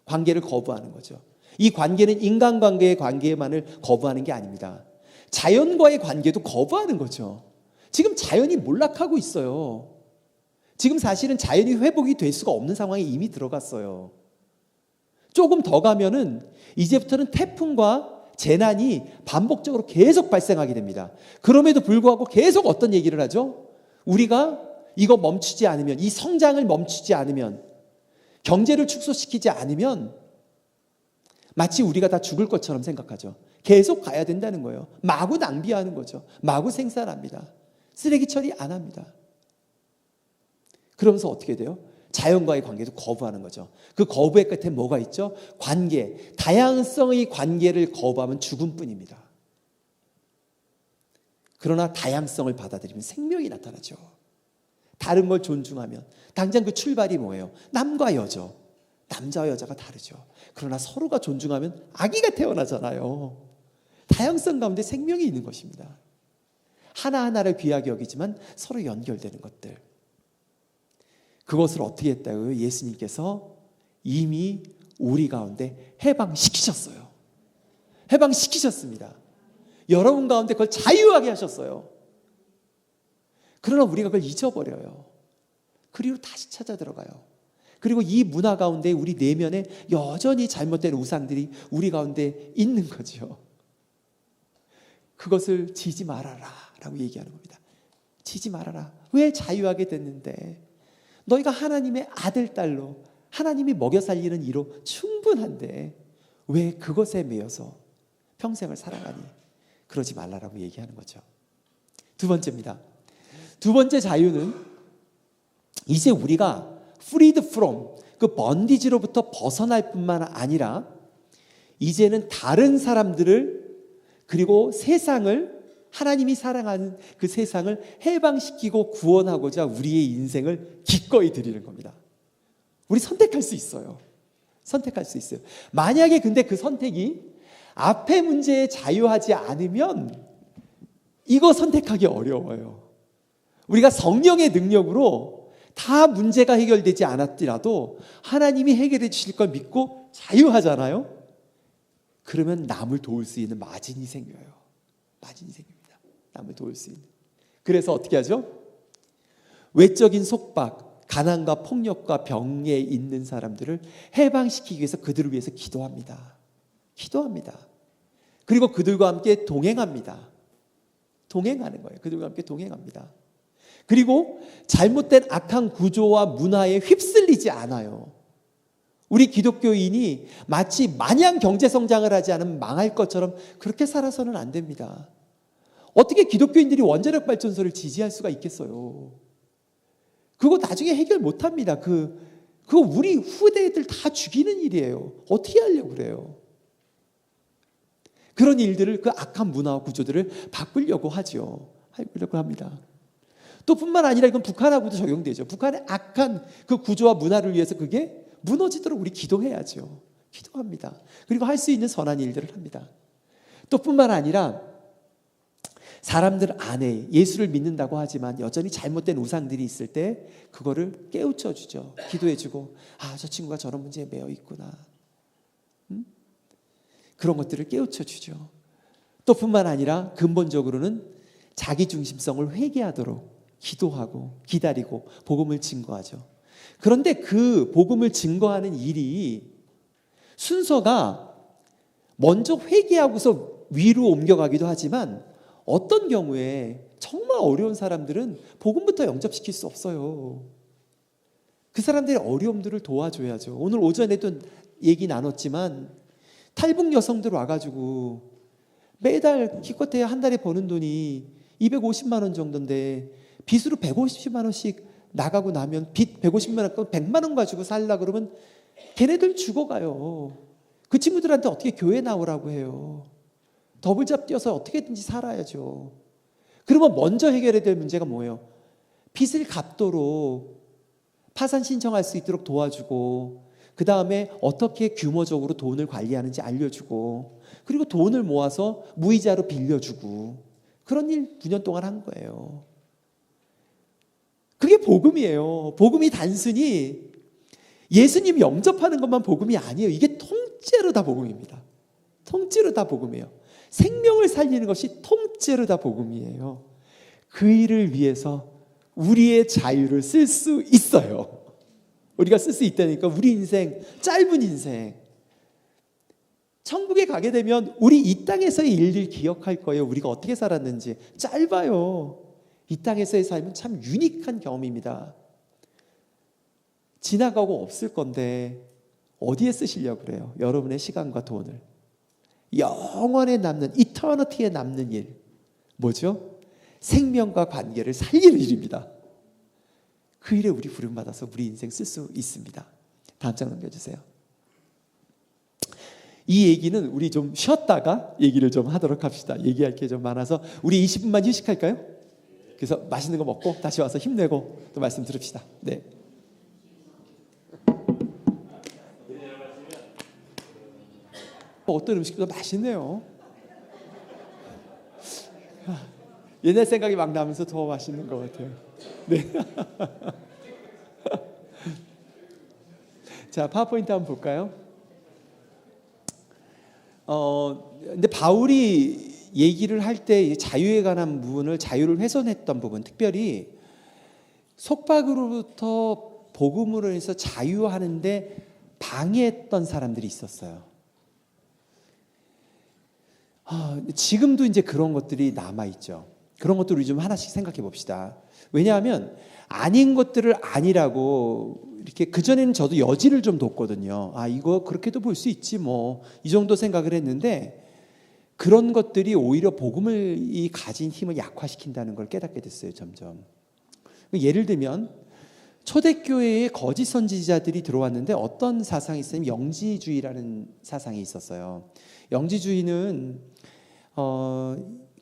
관계를 거부하는 거죠. 이 관계는 인간관계의 관계만을 거부하는 게 아닙니다. 자연과의 관계도 거부하는 거죠. 지금 자연이 몰락하고 있어요. 지금 사실은 자연이 회복이 될 수가 없는 상황에 이미 들어갔어요. 조금 더 가면은 이제부터는 태풍과 재난이 반복적으로 계속 발생하게 됩니다. 그럼에도 불구하고 계속 어떤 얘기를 하죠? 우리가 이거 멈추지 않으면, 이 성장을 멈추지 않으면, 경제를 축소시키지 않으면 마치 우리가 다 죽을 것처럼 생각하죠. 계속 가야 된다는 거예요. 마구 낭비하는 거죠. 마구 생산합니다. 쓰레기 처리 안 합니다. 그러면서 어떻게 돼요? 자연과의 관계도 거부하는 거죠. 그 거부의 끝에 뭐가 있죠? 관계, 다양성의 관계를 거부하면 죽음뿐입니다. 그러나 다양성을 받아들이면 생명이 나타나죠. 다른 걸 존중하면 당장 그 출발이 뭐예요? 남과 여자, 남자와 여자가 다르죠. 그러나 서로가 존중하면 아기가 태어나잖아요. 다양성 가운데 생명이 있는 것입니다. 하나하나를 귀하게 여기지만 서로 연결되는 것들. 그것을 어떻게 했다고요? 예수님께서 이미 우리 가운데 해방시키셨어요. 해방시키셨습니다. 여러분 가운데 그걸 자유하게 하셨어요. 그러나 우리가 그걸 잊어버려요. 그리고 다시 찾아 들어가요. 그리고 이 문화 가운데 우리 내면에 여전히 잘못된 우상들이 우리 가운데 있는 거죠. 그것을 지지 말아라 라고 얘기하는 겁니다. 지지 말아라. 왜 자유하게 됐는데? 너희가 하나님의 아들, 딸로 하나님이 먹여 살리는 이로 충분한데 왜 그것에 매여서 평생을 살아가니? 그러지 말라라고 얘기하는 거죠. 두 번째입니다. 두 번째 자유는 이제 우리가 freed from, 그 번디지로부터 벗어날 뿐만 아니라 이제는 다른 사람들을 그리고 세상을, 하나님이 사랑하는 그 세상을 해방시키고 구원하고자 우리의 인생을 기꺼이 드리는 겁니다. 우리 선택할 수 있어요. 선택할 수 있어요. 만약에 근데 그 선택이 앞의 문제에 자유하지 않으면 이거 선택하기 어려워요. 우리가 성령의 능력으로 다 문제가 해결되지 않았더라도 하나님이 해결해 주실 걸 믿고 자유하잖아요. 그러면 남을 도울 수 있는 마진이 생겨요. 마진이 생깁니다. 남을 도울 수 있는. 그래서 어떻게 하죠? 외적인 속박, 가난과 폭력과 병에 있는 사람들을 해방시키기 위해서 그들을 위해서 기도합니다. 기도합니다. 그리고 그들과 함께 동행합니다. 동행하는 거예요. 그들과 함께 동행합니다. 그리고 잘못된 악한 구조와 문화에 휩쓸리지 않아요. 우리 기독교인이 마치 마냥 경제성장을 하지 않으면 망할 것처럼 그렇게 살아서는 안 됩니다. 어떻게 기독교인들이 원자력 발전소를 지지할 수가 있겠어요? 그거 나중에 해결 못합니다. 그거 우리 후대들 다 죽이는 일이에요. 어떻게 하려고 그래요? 그런 일들을, 그 악한 문화와 구조들을 바꾸려고 하죠. 하려고 합니다. 또 뿐만 아니라 이건 북한하고도 적용되죠. 북한의 악한 그 구조와 문화를 위해서 그게 무너지도록 우리 기도해야죠. 기도합니다. 그리고 할 수 있는 선한 일들을 합니다. 또 뿐만 아니라 사람들 안에 예수를 믿는다고 하지만 여전히 잘못된 우상들이 있을 때 그거를 깨우쳐 주죠. 기도해 주고, 아, 저 친구가 저런 문제에 매여 있구나. 그런 것들을 깨우쳐 주죠. 또 뿐만 아니라 근본적으로는 자기중심성을 회개하도록 기도하고 기다리고 복음을 증거하죠. 그런데 그 복음을 증거하는 일이 순서가 먼저 회개하고서 위로 옮겨가기도 하지만 어떤 경우에 정말 어려운 사람들은 복음부터 영접시킬 수 없어요. 그 사람들의 어려움들을 도와줘야죠. 오늘 오전에도 얘기 나눴지만 탈북 여성들 와가지고 매달 기껏해야 한 달에 버는 돈이 250만 원 정도인데 빚으로 150만 원씩 나가고 나면 빚 150만 원, 100만 원 가지고 살라 그러면 걔네들 죽어가요. 그 친구들한테 어떻게 교회 나오라고 해요. 더블잡 뛰어서 어떻게든지 살아야죠. 그러면 먼저 해결해야 될 문제가 뭐예요? 빚을 갚도록 파산 신청할 수 있도록 도와주고, 그 다음에 어떻게 규모적으로 돈을 관리하는지 알려주고, 그리고 돈을 모아서 무이자로 빌려주고, 그런 일 9년 동안 한 거예요. 그게 복음이에요. 복음이 단순히 예수님 영접하는 것만 복음이 아니에요. 이게 통째로 다 복음입니다. 통째로 다 복음이에요. 생명을 살리는 것이 통째로 다 복음이에요. 그 일을 위해서 우리의 자유를 쓸 수 있어요. 우리가 쓸 수 있다니까. 우리 인생, 짧은 인생, 천국에 가게 되면 우리 이 땅에서의 일을 기억할 거예요. 우리가 어떻게 살았는지. 짧아요. 이 땅에서의 삶은 참 유니크한 경험입니다. 지나가고 없을 건데 어디에 쓰시려고 그래요? 여러분의 시간과 돈을. 영원에 남는, 이터너티에 남는 일. 뭐죠? 생명과 관계를 살리는 일입니다. 그 일에 우리 부름받아서 우리 인생 쓸 수 있습니다. 다음 장 넘겨주세요. 이 얘기는 우리 좀 쉬었다가 얘기를 좀 하도록 합시다. 얘기할 게 좀 많아서 우리 20분만 휴식할까요? 그래서 맛있는 거 먹고 다시 와서 힘내고 또 말씀 들읍시다. 네. 어떤 음식보다 맛있네요. 옛날 생각이 막 나면서 더 맛있는 것 같아요. 네. 자, 파워포인트 한번 볼까요? 근데 바울이 얘기를 할 때 자유에 관한 부분을, 자유를 훼손했던 부분, 특별히 속박으로부터 복음으로 해서 자유하는데 방해했던 사람들이 있었어요. 지금도 이제 그런 것들이 남아있죠. 그런 것들을 우리 좀 하나씩 생각해 봅시다. 왜냐하면 아닌 것들을 아니라고 이렇게, 그전에는 저도 여지를 좀 뒀거든요. 이거 그렇게도 볼 수 있지 뭐, 이 정도 생각을 했는데, 그런 것들이 오히려 복음을 이 가진 힘을 약화시킨다는 걸 깨닫게 됐어요. 점점. 예를 들면 초대교회에 거짓 선지자들이 들어왔는데 어떤 사상이 있었냐면 영지주의라는 사상이 있었어요. 영지주의는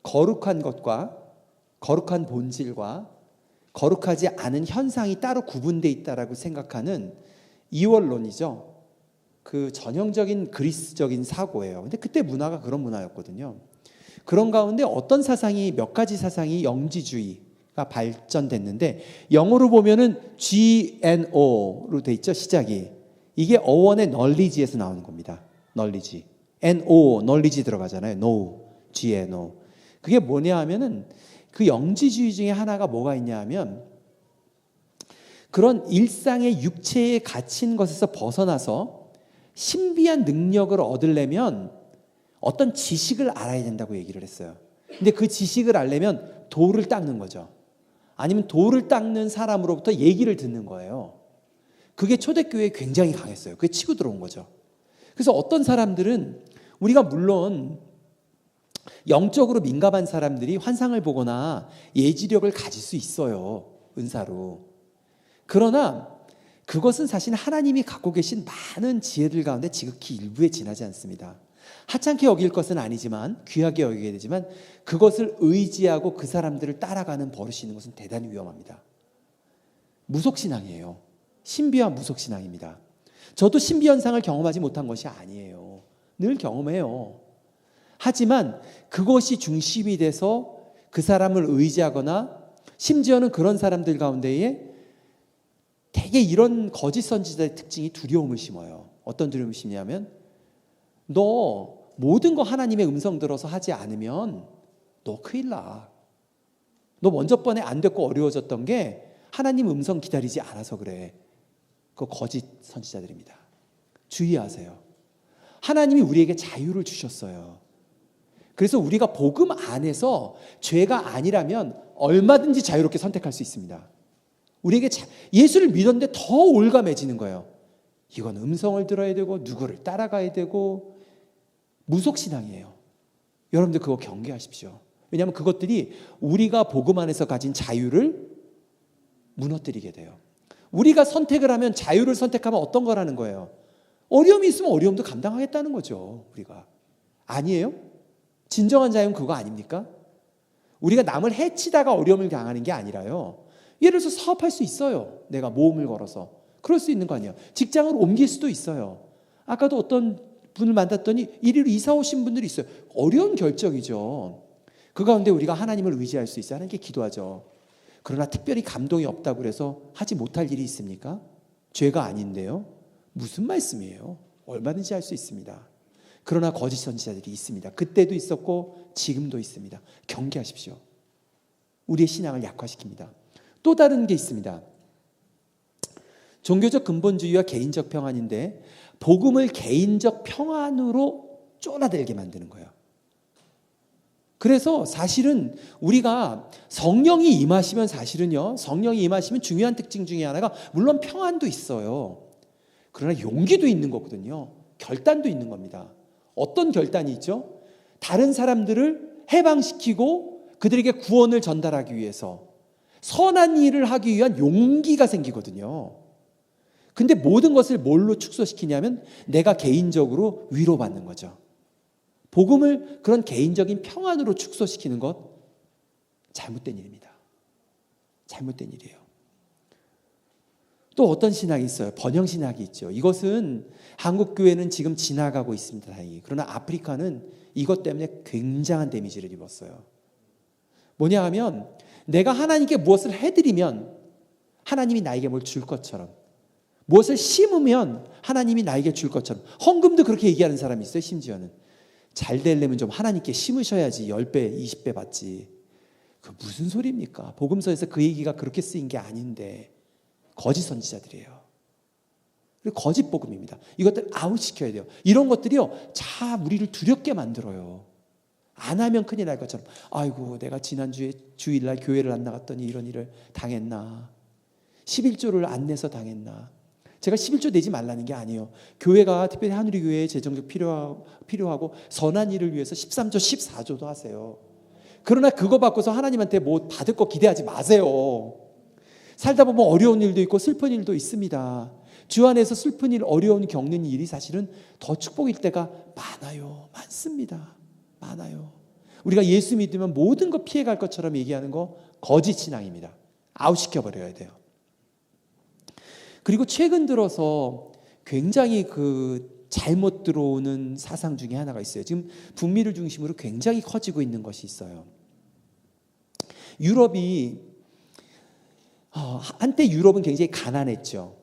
거룩한 것과 거룩한 본질과 거룩하지 않은 현상이 따로 구분되어 있다라고 생각하는 이원론이죠. 그 전형적인 그리스적인 사고예요. 근데 그때 문화가 그런 문화였거든요. 그런 가운데 어떤 사상이, 몇 가지 사상이 영지주의가 발전됐는데, 영어로 보면은 GNO로 돼 있죠. 시작이. 이게 어원의 knowledge에서 나오는 겁니다. knowledge. NO, knowledge 들어가잖아요. No, GNO. 그게 뭐냐 하면은, 그 영지주의 중에 하나가 뭐가 있냐 하면, 그런 일상의 육체에 갇힌 것에서 벗어나서 신비한 능력을 얻으려면 어떤 지식을 알아야 된다고 얘기를 했어요. 근데 그 지식을 알려면 돌을 닦는 거죠. 아니면 돌을 닦는 사람으로부터 얘기를 듣는 거예요. 그게 초대교회에 굉장히 강했어요. 그게 치고 들어온 거죠. 그래서 어떤 사람들은, 우리가 물론 영적으로 민감한 사람들이 환상을 보거나 예지력을 가질 수 있어요. 은사로. 그러나 그것은 사실 하나님이 갖고 계신 많은 지혜들 가운데 지극히 일부에 지나지 않습니다. 하찮게 여길 것은 아니지만, 귀하게 여기게 되지만, 그것을 의지하고 그 사람들을 따라가는 버릇이 있는 것은 대단히 위험합니다. 무속신앙이에요. 신비와 무속신앙입니다. 저도 신비현상을 경험하지 못한 것이 아니에요. 늘 경험해요. 하지만 그것이 중심이 돼서 그 사람을 의지하거나, 심지어는 그런 사람들 가운데에 되게 이런 거짓 선지자의 특징이 두려움을 심어요. 어떤 두려움을 심냐면, 너 모든 거 하나님의 음성 들어서 하지 않으면 너 큰일 나. 너 먼저 번에 안 됐고 어려워졌던 게 하나님 음성 기다리지 않아서 그래. 그거 거짓 선지자들입니다. 주의하세요. 하나님이 우리에게 자유를 주셨어요. 그래서 우리가 복음 안에서 죄가 아니라면 얼마든지 자유롭게 선택할 수 있습니다. 우리에게 예수를 믿었는데 더 올감해지는 거예요. 이건 음성을 들어야 되고 누구를 따라가야 되고, 무속신앙이에요. 여러분들 그거 경계하십시오. 왜냐하면 그것들이 우리가 복음 안에서 가진 자유를 무너뜨리게 돼요. 우리가 선택을 하면, 자유를 선택하면 어떤 거라는 거예요? 어려움이 있으면 어려움도 감당하겠다는 거죠. 우리가. 아니에요? 진정한 자유는 그거 아닙니까? 우리가 남을 해치다가 어려움을 당하는 게 아니라요. 예를 들어서 사업할 수 있어요. 내가 모험을 걸어서. 그럴 수 있는 거 아니에요. 직장을 옮길 수도 있어요. 아까도 어떤 분을 만났더니 이리로 이사 오신 분들이 있어요. 어려운 결정이죠. 그 가운데 우리가 하나님을 의지할 수 있어야 하는 게 기도하죠. 그러나 특별히 감동이 없다고 해서 하지 못할 일이 있습니까? 죄가 아닌데요. 무슨 말씀이에요? 얼마든지 할 수 있습니다. 그러나 거짓 선지자들이 있습니다. 그때도 있었고 지금도 있습니다. 경계하십시오. 우리의 신앙을 약화시킵니다. 또 다른 게 있습니다. 종교적 근본주의와 개인적 평안인데 복음을 개인적 평안으로 쪼나들게 만드는 거예요. 그래서 사실은 우리가 성령이 임하시면 사실은요, 성령이 임하시면 중요한 특징 중에 하나가 물론 평안도 있어요. 그러나 용기도 있는 거거든요. 결단도 있는 겁니다. 어떤 결단이 있죠? 다른 사람들을 해방시키고 그들에게 구원을 전달하기 위해서 선한 일을 하기 위한 용기가 생기거든요. 근데 모든 것을 뭘로 축소시키냐면 내가 개인적으로 위로받는 거죠. 복음을 그런 개인적인 평안으로 축소시키는 것 잘못된 일입니다. 잘못된 일이에요. 또 어떤 신학이 있어요? 번영신학이 있죠. 이것은 한국교회는 지금 지나가고 있습니다. 다행히. 그러나 아프리카는 이것 때문에 굉장한 데미지를 입었어요. 뭐냐 하면 내가 하나님께 무엇을 해드리면 하나님이 나에게 뭘 줄 것처럼, 무엇을 심으면 하나님이 나에게 줄 것처럼, 헌금도 그렇게 얘기하는 사람이 있어요. 심지어는 잘 되려면 좀 하나님께 심으셔야지 10배 20배 받지. 그 무슨 소리입니까? 복음서에서 그 얘기가 그렇게 쓰인 게 아닌데 거짓 선지자들이에요. 그리고 거짓 복음입니다. 이것들 아웃시켜야 돼요. 이런 것들이요 참 우리를 두렵게 만들어요. 안 하면 큰일 날 것처럼, 아이고 내가 지난주에 주일날 교회를 안 나갔더니 이런 일을 당했나, 11조를 안 내서 당했나. 제가 11조 내지 말라는 게 아니에요. 교회가 특별히 한우리교회에 재정적 필요하고 선한 일을 위해서 13조 14조도 하세요. 그러나 그거 받고서 하나님한테 뭐 받을 거 기대하지 마세요. 살다 보면 어려운 일도 있고 슬픈 일도 있습니다. 주 안에서 슬픈 일, 어려운 겪는 일이 사실은 더 축복일 때가 많아요. 많습니다. 많아요. 우리가 예수 믿으면 모든 거 피해갈 것처럼 얘기하는 거 거짓 신앙입니다. 아웃시켜버려야 돼요. 그리고 최근 들어서 굉장히 그 잘못 들어오는 사상 중에 하나가 있어요. 지금 북미를 중심으로 굉장히 커지고 있는 것이 있어요. 유럽이 한때 유럽은 굉장히 가난했죠.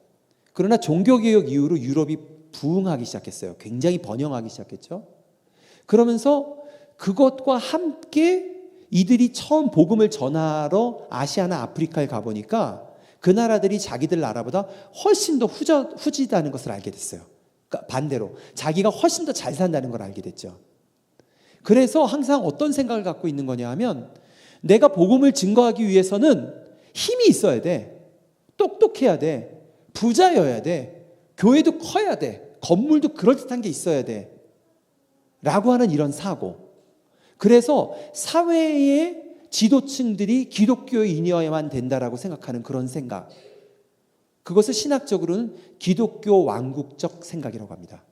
그러나 종교개혁 이후로 유럽이 부흥하기 시작했어요. 굉장히 번영하기 시작했죠. 그러면서 그것과 함께 이들이 처음 복음을 전하러 아시아나 아프리카에 가보니까 그 나라들이 자기들 나라보다 훨씬 더 후지다는 것을 알게 됐어요. 그러니까 반대로 자기가 훨씬 더 잘 산다는 걸 알게 됐죠. 그래서 항상 어떤 생각을 갖고 있는 거냐 하면 내가 복음을 증거하기 위해서는 힘이 있어야 돼. 똑똑해야 돼. 부자여야 돼. 교회도 커야 돼. 건물도 그럴듯한 게 있어야 돼. 라고 하는 이런 사고. 그래서 사회의 지도층들이 기독교인이어야만 된다라고 생각하는 그런 생각. 그것을 신학적으로는 기독교 왕국적 생각이라고 합니다.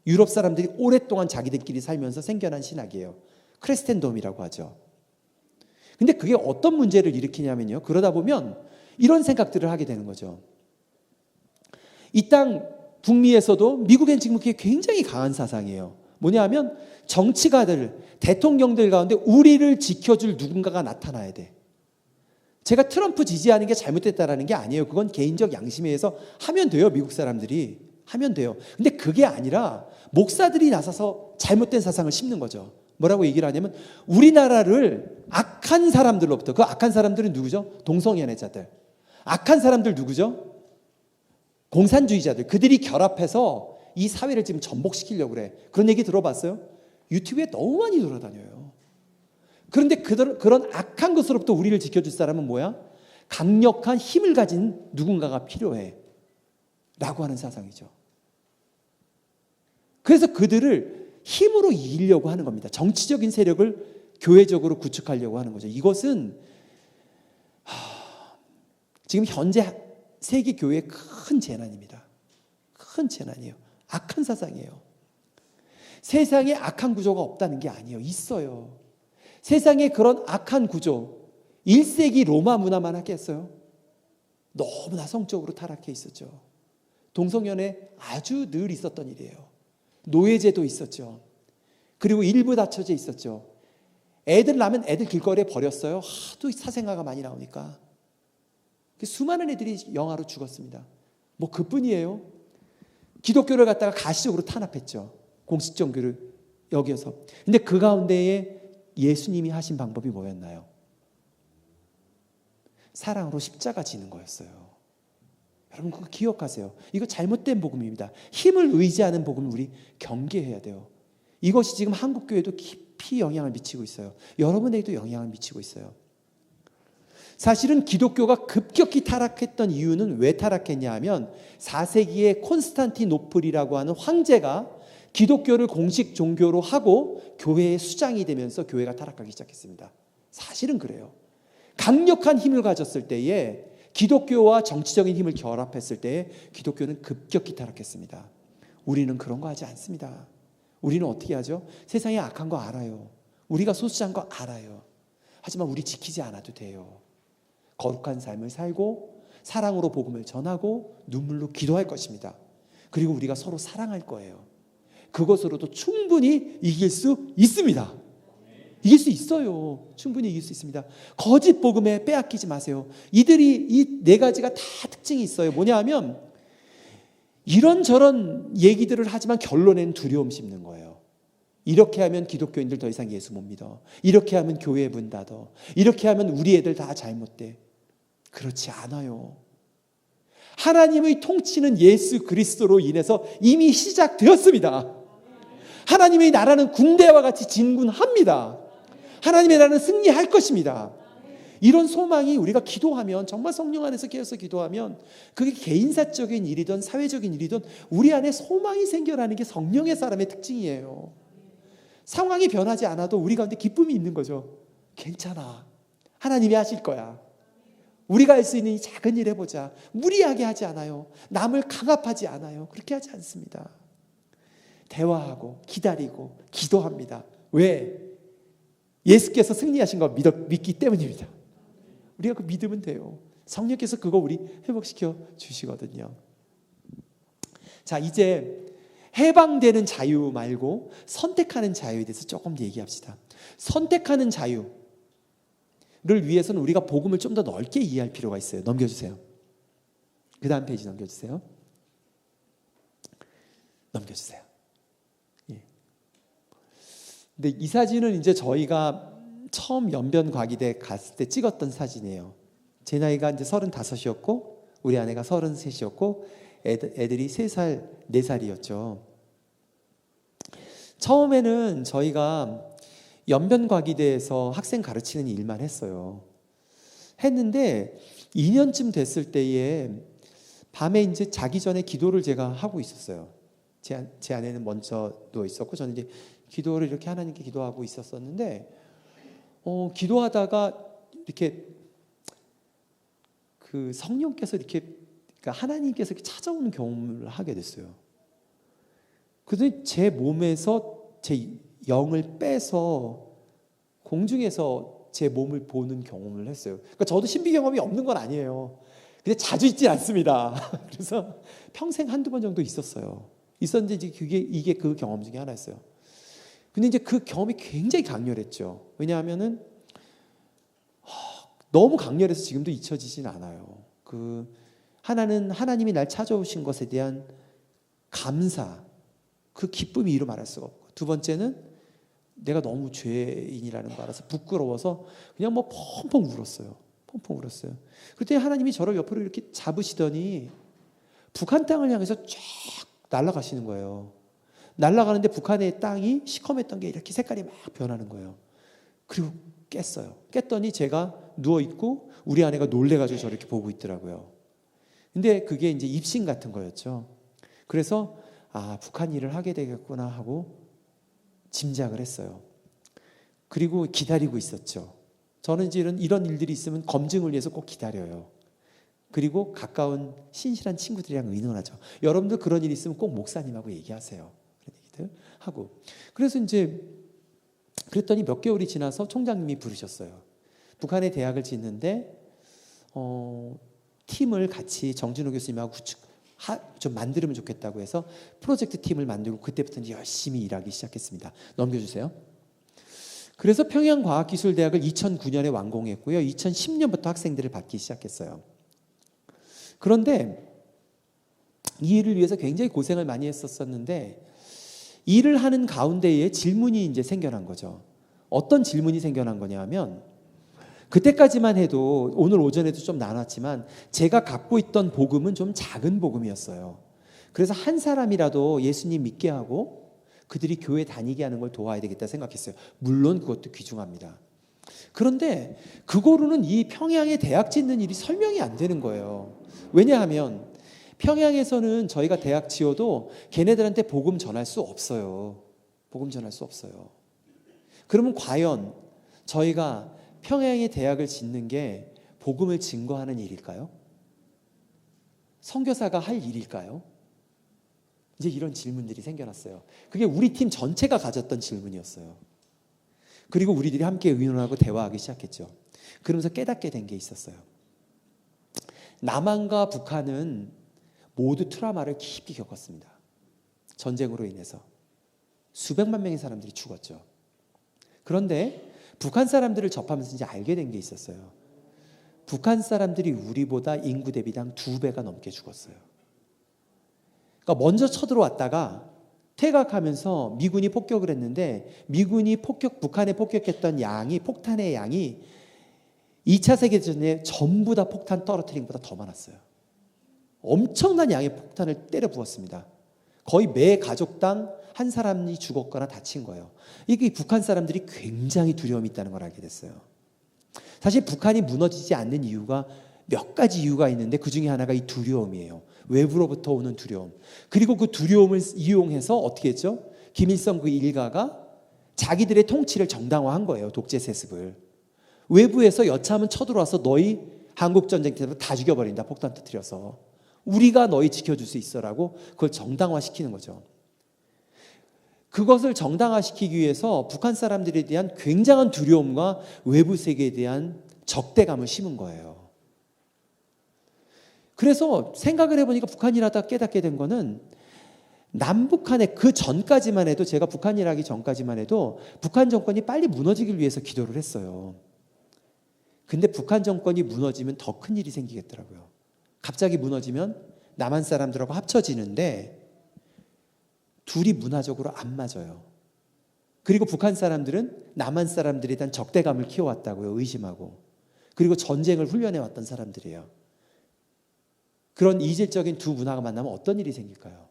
유럽 사람들이 오랫동안 자기들끼리 살면서 생겨난 신학이에요. 크리스텐돔이라고 하죠. 근데 그게 어떤 문제를 일으키냐면요. 그러다 보면 이런 생각들을 하게 되는 거죠. 이 땅 북미에서도 미국엔 지금 그게 굉장히 강한 사상이에요. 뭐냐 하면 정치가들, 대통령들 가운데 우리를 지켜줄 누군가가 나타나야 돼. 제가 트럼프 지지하는 게 잘못됐다라는 게 아니에요. 그건 개인적 양심에 의해서 하면 돼요. 미국 사람들이 하면 돼요. 근데 그게 아니라 목사들이 나서서 잘못된 사상을 심는 거죠. 뭐라고 얘기를 하냐면 우리나라를 악한 사람들로부터, 그 악한 사람들은 누구죠? 동성연애자들. 악한 사람들 누구죠? 공산주의자들. 그들이 결합해서 이 사회를 지금 전복시키려고 그래. 그런 얘기 들어봤어요? 유튜브에 너무 많이 돌아다녀요. 그런데 그런 악한 것으로부터 우리를 지켜줄 사람은 뭐야? 강력한 힘을 가진 누군가가 필요해. 라고 하는 사상이죠. 그래서 그들을 힘으로 이기려고 하는 겁니다. 정치적인 세력을 교회적으로 구축하려고 하는 거죠. 이것은 지금 현재 세계 교회의 큰 재난입니다. 큰 재난이에요. 악한 사상이에요. 세상에 악한 구조가 없다는 게 아니에요. 있어요. 세상에 그런 악한 구조, 1세기 로마 문화만 하겠어요? 너무나 성적으로 타락해 있었죠. 동성연애 아주 늘 있었던 일이에요. 노예제도 있었죠. 그리고 일부 갖춰져 있었죠. 애들 낳으면 애들 길거리에 버렸어요. 하도 사생아가 많이 나오니까. 수많은 애들이 영아로 죽었습니다. 뭐 그뿐이에요. 기독교를 갖다가 가시적으로 탄압했죠. 공식 종교를 여겨서. 근데 그 가운데에 예수님이 하신 방법이 뭐였나요? 사랑으로 십자가 지는 거였어요. 여러분 그거 기억하세요. 이거 잘못된 복음입니다. 힘을 의지하는 복음을 우리 경계해야 돼요. 이것이 지금 한국교회도 깊이 영향을 미치고 있어요. 여러분에게도 영향을 미치고 있어요. 사실은 기독교가 급격히 타락했던 이유는 왜 타락했냐 하면 4세기에 콘스탄티노플이라고 하는 황제가 기독교를 공식 종교로 하고 교회의 수장이 되면서 교회가 타락하기 시작했습니다. 사실은 그래요. 강력한 힘을 가졌을 때에 기독교와 정치적인 힘을 결합했을 때에 기독교는 급격히 타락했습니다. 우리는 그런 거 하지 않습니다. 우리는 어떻게 하죠? 세상에 악한 거 알아요. 우리가 소수자인 거 알아요. 하지만 우리 지키지 않아도 돼요. 거룩한 삶을 살고 사랑으로 복음을 전하고 눈물로 기도할 것입니다. 그리고 우리가 서로 사랑할 거예요. 그것으로도 충분히 이길 수 있습니다. 이길 수 있어요. 충분히 이길 수 있습니다. 거짓 복음에 빼앗기지 마세요. 이들이 이 네 가지가 다 특징이 있어요. 뭐냐 하면 이런저런 얘기들을 하지만 결론에는 두려움 씹는 거예요. 이렇게 하면 기독교인들 더 이상 예수 못 믿어. 이렇게 하면 교회 문 닫아. 이렇게 하면 우리 애들 다 잘못돼. 그렇지 않아요. 하나님의 통치는 예수 그리스도로 인해서 이미 시작되었습니다. 하나님의 나라는 군대와 같이 진군합니다. 하나님의 나라는 승리할 것입니다. 이런 소망이 우리가 기도하면 정말 성령 안에서 깨어서 기도하면 그게 개인사적인 일이든 사회적인 일이든 우리 안에 소망이 생겨나는 게 성령의 사람의 특징이에요. 상황이 변하지 않아도 우리 가운데 기쁨이 있는 거죠. 괜찮아. 하나님이 하실 거야. 우리가 할 수 있는 이 작은 일 해보자. 무리하게 하지 않아요. 남을 강압하지 않아요. 그렇게 하지 않습니다. 대화하고 기다리고 기도합니다. 왜? 예수께서 승리하신 거 믿기 때문입니다. 우리가 그 믿으면 돼요. 성령께서 그거 우리 회복시켜 주시거든요. 자, 이제 해방되는 자유 말고 선택하는 자유에 대해서 조금 얘기합시다. 선택하는 자유를 위해서는 우리가 복음을 좀 더 넓게 이해할 필요가 있어요. 넘겨주세요. 그 다음 페이지 넘겨주세요. 넘겨주세요. 예. 근데 이 사진은 이제 저희가 처음 연변과기대 갔을 때 찍었던 사진이에요. 제 나이가 이제 35이었고 우리 아내가 33이었고 애들이 3살, 4살이었죠. 처음에는 저희가 연변과기대에서 학생 가르치는 일만 했어요. 했는데 2년쯤 됐을 때에 밤에 이제 자기 전에 기도를 제가 하고 있었어요. 제 아내는 먼저 누워 있었고 저는 이제 기도를 이렇게 하나님께 기도하고 있었었는데 기도하다가 이렇게 그 성령께서 이렇게 그러니까 하나님께서 이렇게 찾아오는 경험을 하게 됐어요. 그런데 제 몸에서 제 영을 빼서 공중에서 제 몸을 보는 경험을 했어요. 그러니까 저도 신비 경험이 없는 건 아니에요. 근데 자주 있지 않습니다. 그래서 평생 한두 번 정도 있었어요. 있었는데 이게 그 경험 중에 하나였어요. 근데 이제 그 경험이 굉장히 강렬했죠. 왜냐하면은 너무 강렬해서 지금도 잊혀지진 않아요. 하나님이 날 찾아오신 것에 대한 감사, 그 기쁨이 이루 말할 수가 없고, 두 번째는 내가 너무 죄인이라는 거 알아서 부끄러워서 그냥 뭐 펑펑 울었어요. 펑펑 울었어요. 그때 하나님이 저를 옆으로 이렇게 잡으시더니 북한 땅을 향해서 쫙 날아가시는 거예요. 날아가는데 북한의 땅이 시커맸던 게 이렇게 색깔이 막 변하는 거예요. 그리고 깼어요. 깼더니 제가 누워있고 우리 아내가 놀래가지고 저를 이렇게 보고 있더라고요. 근데 그게 이제 입신 같은 거였죠. 그래서 북한 일을 하게 되겠구나 하고 짐작을 했어요. 그리고 기다리고 있었죠. 저는 이제 이런 일들이 있으면 검증을 위해서 꼭 기다려요. 그리고 가까운 신실한 친구들이랑 의논하죠. 여러분들 그런 일이 있으면 꼭 목사님하고 얘기하세요. 그런 얘기들 하고. 그래서 이제 그랬더니 몇 개월이 지나서 총장님이 부르셨어요. 북한에 대학을 짓는데 팀을 같이 정진호 교수님하고 좀 만들면 좋겠다고 해서 프로젝트 팀을 만들고 그때부터 이제 열심히 일하기 시작했습니다. 넘겨주세요. 그래서 평양과학기술대학을 2009년에 완공했고요. 2010년부터 학생들을 받기 시작했어요. 그런데 이 일을 위해서 굉장히 고생을 많이 했었는데 일을 하는 가운데에 질문이 이제 생겨난 거죠. 어떤 질문이 생겨난 거냐 하면 그때까지만 해도 오늘 오전에도 좀 나눴지만 제가 갖고 있던 복음은 좀 작은 복음이었어요. 그래서 한 사람이라도 예수님 믿게 하고 그들이 교회 다니게 하는 걸 도와야 되겠다 생각했어요. 물론 그것도 귀중합니다. 그런데 그거로는 이 평양에 대학 짓는 일이 설명이 안 되는 거예요. 왜냐하면 평양에서는 저희가 대학 지어도 걔네들한테 복음 전할 수 없어요. 복음 전할 수 없어요. 그러면 과연 저희가 평양에 대학을 짓는 게 복음을 증거하는 일일까요? 선교사가 할 일일까요? 이제 이런 질문들이 생겨났어요. 그게 우리 팀 전체가 가졌던 질문이었어요. 그리고 우리들이 함께 의논하고 대화하기 시작했죠. 그러면서 깨닫게 된 게 있었어요. 남한과 북한은 모두 트라우마를 깊이 겪었습니다. 전쟁으로 인해서 수백만 명의 사람들이 죽었죠. 그런데 북한 사람들을 접하면서 이제 알게 된 게 있었어요. 북한 사람들이 우리보다 인구 대비당 2배가 넘게 죽었어요. 그러니까 먼저 쳐들어왔다가 퇴각하면서 미군이 폭격을 했는데 북한에 폭격했던 양이 폭탄의 양이 2차 세계대전에 전부 다 폭탄 떨어뜨린 것보다 더 많았어요. 엄청난 양의 폭탄을 때려 부었습니다. 거의 매 가족당 한 사람이 죽었거나 다친 거예요. 이게 북한 사람들이 굉장히 두려움이 있다는 걸 알게 됐어요. 사실 북한이 무너지지 않는 이유가 몇 가지 이유가 있는데 그 중에 하나가 이 두려움이에요. 외부로부터 오는 두려움. 그리고 그 두려움을 이용해서 어떻게 했죠? 김일성 그 일가가 자기들의 통치를 정당화한 거예요. 독재 세습을. 외부에서 여차하면 쳐들어와서 너희 한국전쟁 때 다 죽여버린다. 폭탄 터뜨려서. 우리가 너희 지켜줄 수 있어라고 그걸 정당화시키는 거죠. 그것을 정당화시키기 위해서 북한 사람들에 대한 굉장한 두려움과 외부 세계에 대한 적대감을 심은 거예요. 그래서 생각을 해보니까 북한일하다 깨닫게 된 거는 남북한의 그 전까지만 해도 제가 북한일 하기 전까지만 해도 북한 정권이 빨리 무너지길 위해서 기도를 했어요. 근데 북한 정권이 무너지면 더 큰 일이 생기겠더라고요. 갑자기 무너지면 남한 사람들하고 합쳐지는데 둘이 문화적으로 안 맞아요. 그리고 북한 사람들은 남한 사람들에 대한 적대감을 키워왔다고요. 의심하고. 그리고 전쟁을 훈련해왔던 사람들이에요. 그런 이질적인 두 문화가 만나면 어떤 일이 생길까요?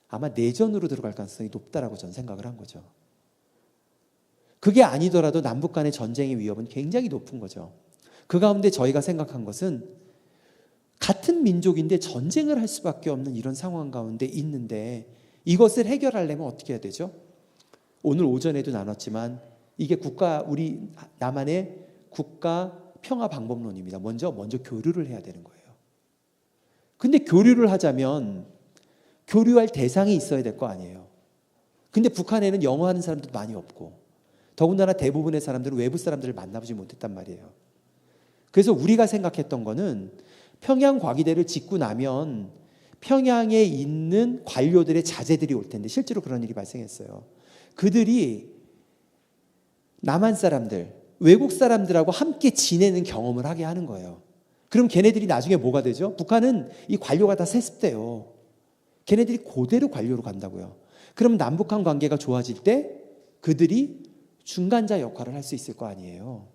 아마 내전으로 들어갈 가능성이 높다라고 저는 생각을 한 거죠. 그게 아니더라도 남북 간의 전쟁의 위협은 굉장히 높은 거죠. 그 가운데 저희가 생각한 것은 같은 민족인데 전쟁을 할 수밖에 없는 이런 상황 가운데 있는데 이것을 해결하려면 어떻게 해야 되죠? 오늘 오전에도 나눴지만 이게 우리 남한의 국가 평화 방법론입니다. 먼저 교류를 해야 되는 거예요. 근데 교류를 하자면 교류할 대상이 있어야 될 거 아니에요. 근데 북한에는 영어 하는 사람도 많이 없고 더군다나 대부분의 사람들은 외부 사람들을 만나보지 못했단 말이에요. 그래서 우리가 생각했던 거는 평양 과기대를 짓고 나면 평양에 있는 관료들의 자제들이 올 텐데 실제로 그런 일이 발생했어요. 그들이 남한 사람들, 외국 사람들하고 함께 지내는 경험을 하게 하는 거예요. 그럼 걔네들이 나중에 뭐가 되죠? 북한은 이 관료가 다 세습돼요. 걔네들이 그대로 관료로 간다고요. 그럼 남북한 관계가 좋아질 때 그들이 중간자 역할을 할 수 있을 거 아니에요.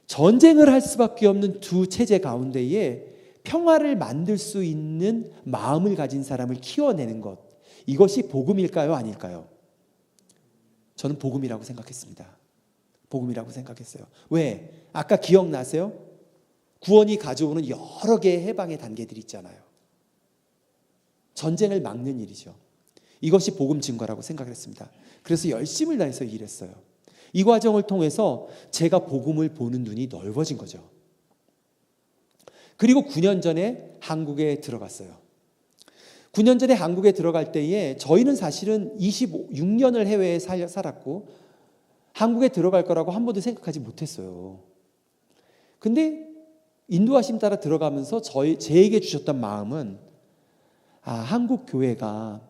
전쟁을 할 수밖에 없는 두 체제 가운데에 평화를 만들 수 있는 마음을 가진 사람을 키워내는 것, 이것이 복음일까요? 아닐까요? 저는 복음이라고 생각했습니다. 복음이라고 생각했어요. 왜? 아까 기억나세요? 구원이 가져오는 여러 개의 해방의 단계들이 있잖아요. 전쟁을 막는 일이죠. 이것이 복음 증거라고 생각을 했습니다. 그래서 열심을 다해서 일했어요. 이 과정을 통해서 제가 복음을 보는 눈이 넓어진 거죠. 그리고 9년 전에 한국에 들어갔어요. 9년 전에 한국에 들어갈 때에 저희는 사실은 26년을 해외에 살았고 한국에 들어갈 거라고 한 번도 생각하지 못했어요. 근데 인도하심 따라 들어가면서 제에게 주셨던 마음은 한국 교회가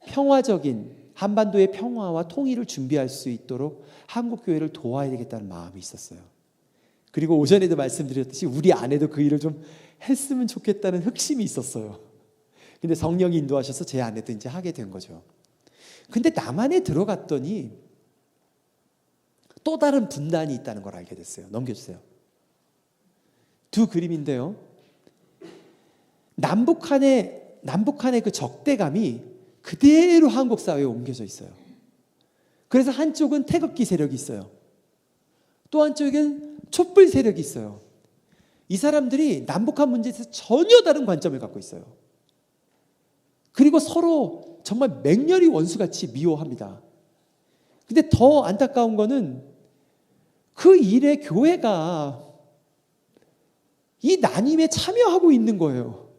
평화적인 한반도의 평화와 통일을 준비할 수 있도록 한국 교회를 도와야 되겠다는 마음이 있었어요. 그리고 오전에도 말씀드렸듯이 우리 아내도 그 일을 좀 했으면 좋겠다는 흑심이 있었어요. 근데 성령이 인도하셔서 제 아내도 이제 하게 된 거죠. 근데 남한에 들어갔더니 또 다른 분단이 있다는 걸 알게 됐어요. 넘겨주세요. 두 그림인데요. 남북한의 그 적대감이 그대로 한국 사회에 옮겨져 있어요. 그래서 한쪽은 태극기 세력이 있어요. 또 한쪽엔 촛불 세력이 있어요. 이 사람들이 남북한 문제에 대해서 전혀 다른 관점을 갖고 있어요. 그리고 서로 정말 맹렬히 원수같이 미워합니다. 근데 더 안타까운 거는 그 일에 교회가 이 난임에 참여하고 있는 거예요.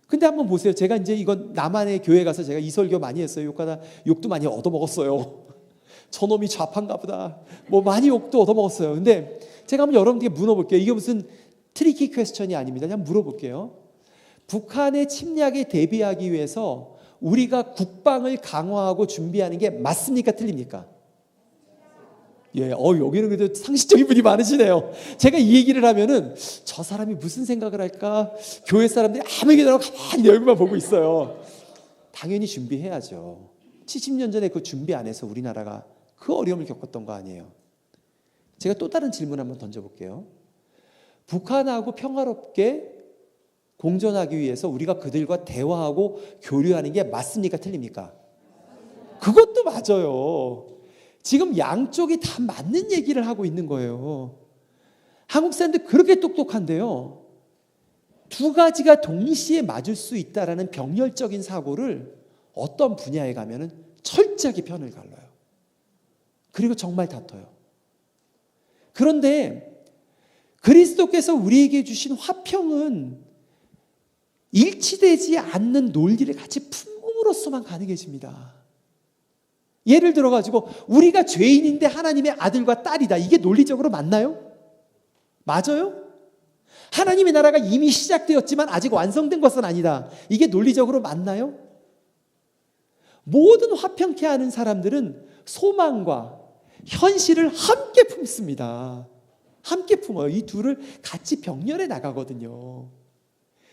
근데 한번 보세요. 제가 이제 이건 남한의 교회 가서 제가 이 설교 많이 했어요. 욕도 많이 얻어먹었어요. 저놈이 좌파인가 보다. 뭐 많이 욕도 얻어먹었어요. 근데 제가 한번 여러분께 물어볼게요. 이게 무슨 트리키 퀘스천이 아닙니다. 그냥 물어볼게요. 북한의 침략에 대비하기 위해서 우리가 국방을 강화하고 준비하는 게 맞습니까? 틀립니까? 예, 여기는 그래도 상식적인 분이 많으시네요. 제가 이 얘기를 하면은 저 사람이 무슨 생각을 할까? 교회 사람들이 아무 얘기도 안 하고 가만히 내 얼굴만 보고 있어요. 당연히 준비해야죠. 70년 전에 그 준비 안 해서 우리나라가 그 어려움을 겪었던 거 아니에요. 제가 또 다른 질문 한번 던져볼게요. 북한하고 평화롭게 공존하기 위해서 우리가 그들과 대화하고 교류하는 게 맞습니까? 틀립니까? 그것도 맞아요. 지금 양쪽이 다 맞는 얘기를 하고 있는 거예요. 한국 사람들 그렇게 똑똑한데요. 두 가지가 동시에 맞을 수 있다라는 병렬적인 사고를 어떤 분야에 가면은 철저하게 편을 갈라요. 그리고 정말 다퉈요. 그런데 그리스도께서 우리에게 주신 화평은 일치되지 않는 논리를 같이 품음으로써만 가능해집니다. 예를 들어가지고 우리가 죄인인데 하나님의 아들과 딸이다. 이게 논리적으로 맞나요? 맞아요? 하나님의 나라가 이미 시작되었지만 아직 완성된 것은 아니다. 이게 논리적으로 맞나요? 모든 화평케 하는 사람들은 소망과 현실을 함께 품습니다. 함께 품어요. 이 둘을 같이 병렬해 나가거든요.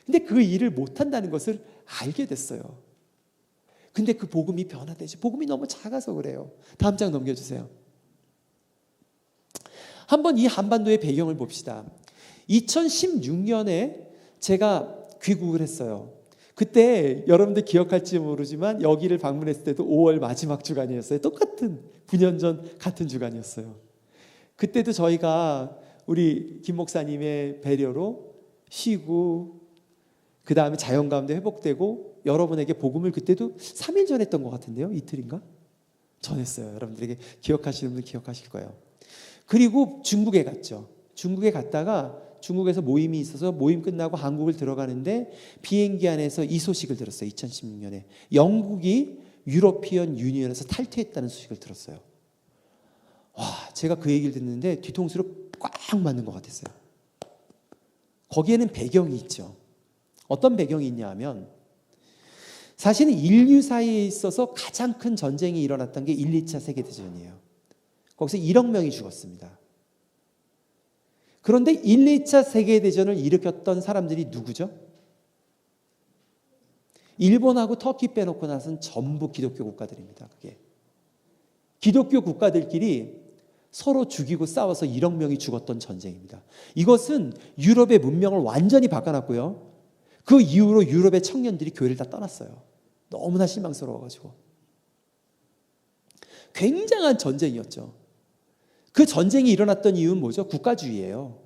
근데 그 일을 못한다는 것을 알게 됐어요. 근데 그 복음이 변화되지. 복음이 너무 작아서 그래요. 다음 장 넘겨주세요. 한번 이 한반도의 배경을 봅시다. 2016년에 제가 귀국을 했어요. 그때 여러분들 기억할지 모르지만 여기를 방문했을 때도 5월 마지막 주간이었어요. 똑같은 9년 전 같은 주간이었어요. 그때도 저희가 우리 김 목사님의 배려로 쉬고 그 다음에 자연 가운데 회복되고 여러분에게 복음을 그때도 3일 전했던 것 같은데요. 이틀인가? 전했어요. 여러분들에게 기억하시는 분 기억하실 거예요. 그리고 중국에 갔죠. 중국에 갔다가 중국에서 모임이 있어서 모임 끝나고 한국을 들어가는데 비행기 안에서 이 소식을 들었어요. 2016년에 영국이 유러피언 유니언에서 탈퇴했다는 소식을 들었어요. 와, 제가 그 얘기를 듣는데 뒤통수를 꽉 맞는 것 같았어요. 거기에는 배경이 있죠. 어떤 배경이 있냐 하면 사실은 인류 사이에 있어서 가장 큰 전쟁이 일어났던 게 1, 2차 세계대전이에요. 거기서 1억 명이 죽었습니다. 그런데 1, 2차 세계대전을 일으켰던 사람들이 누구죠? 일본하고 터키 빼놓고 나서는 전부 기독교 국가들입니다. 그게 기독교 국가들끼리 서로 죽이고 싸워서 1억 명이 죽었던 전쟁입니다. 이것은 유럽의 문명을 완전히 바꿔놨고요. 그 이후로 유럽의 청년들이 교회를 다 떠났어요. 너무나 실망스러워가지고. 굉장한 전쟁이었죠. 그 전쟁이 일어났던 이유는 뭐죠? 국가주의예요.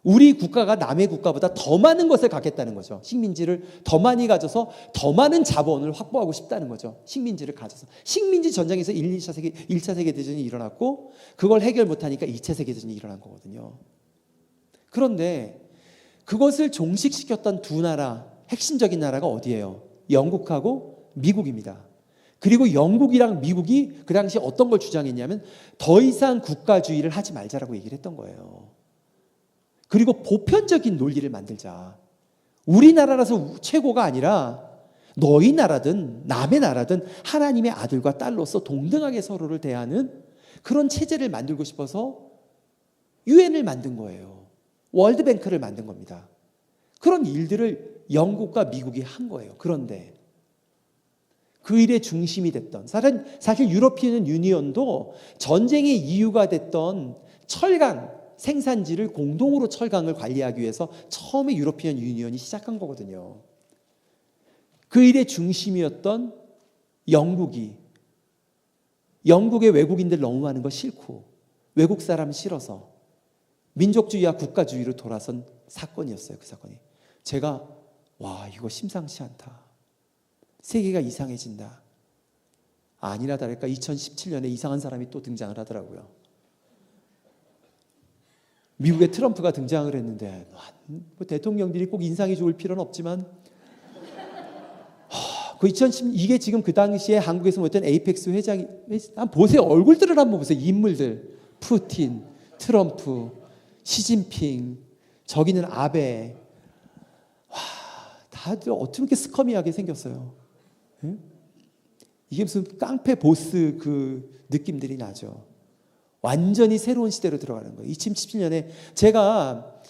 우리 국가가 남의 국가보다 더 많은 것을 갖겠다는 거죠. 식민지를 더 많이 가져서 더 많은 자본을 확보하고 싶다는 거죠. 식민지를 가져서. 식민지 전쟁에서 1차 세계대전이 일어났고 그걸 해결 못하니까 2차 세계대전이 일어난 거거든요. 그런데 그것을 종식시켰던 두 나라, 핵심적인 나라가 어디예요? 영국하고 미국입니다. 그리고 영국이랑 미국이 그 당시 어떤 걸 주장했냐면 더 이상 국가주의를 하지 말자라고 얘기를 했던 거예요. 그리고 보편적인 논리를 만들자. 우리나라라서 최고가 아니라 너희 나라든 남의 나라든 하나님의 아들과 딸로서 동등하게 서로를 대하는 그런 체제를 만들고 싶어서 유엔을 만든 거예요. 월드뱅크를 만든 겁니다. 그런 일들을 영국과 미국이 한 거예요. 그런데 그 일의 중심이 됐던, 사실 유러피안 유니언도 전쟁의 이유가 됐던 철강 생산지를 공동으로 철강을 관리하기 위해서 처음에 유러피안 유니언이 시작한 거거든요. 그 일의 중심이었던 영국의 외국인들 너무 많은 거 싫고 외국 사람 싫어서 민족주의와 국가주의로 돌아선 사건이었어요. 그 사건이. 제가 와, 이거 심상치 않다. 세계가 이상해진다. 아니나 다를까 2017년에 이상한 사람이 또 등장을 하더라고요. 미국의 트럼프가 등장을 했는데 뭐 대통령들이 꼭 인상이 좋을 필요는 없지만 이게 지금 그 당시에 한국에서 모였던 에이펙스 회장이, 보세요. 얼굴들을 한번 보세요. 인물들. 푸틴, 트럼프, 시진핑, 저기는 아베. 와, 다들 어떻게 이렇게 스커미하게 생겼어요. 응? 이게 무슨 깡패 보스 그 느낌들이 나죠. 완전히 새로운 시대로 들어가는 거예요. 2017년에 제가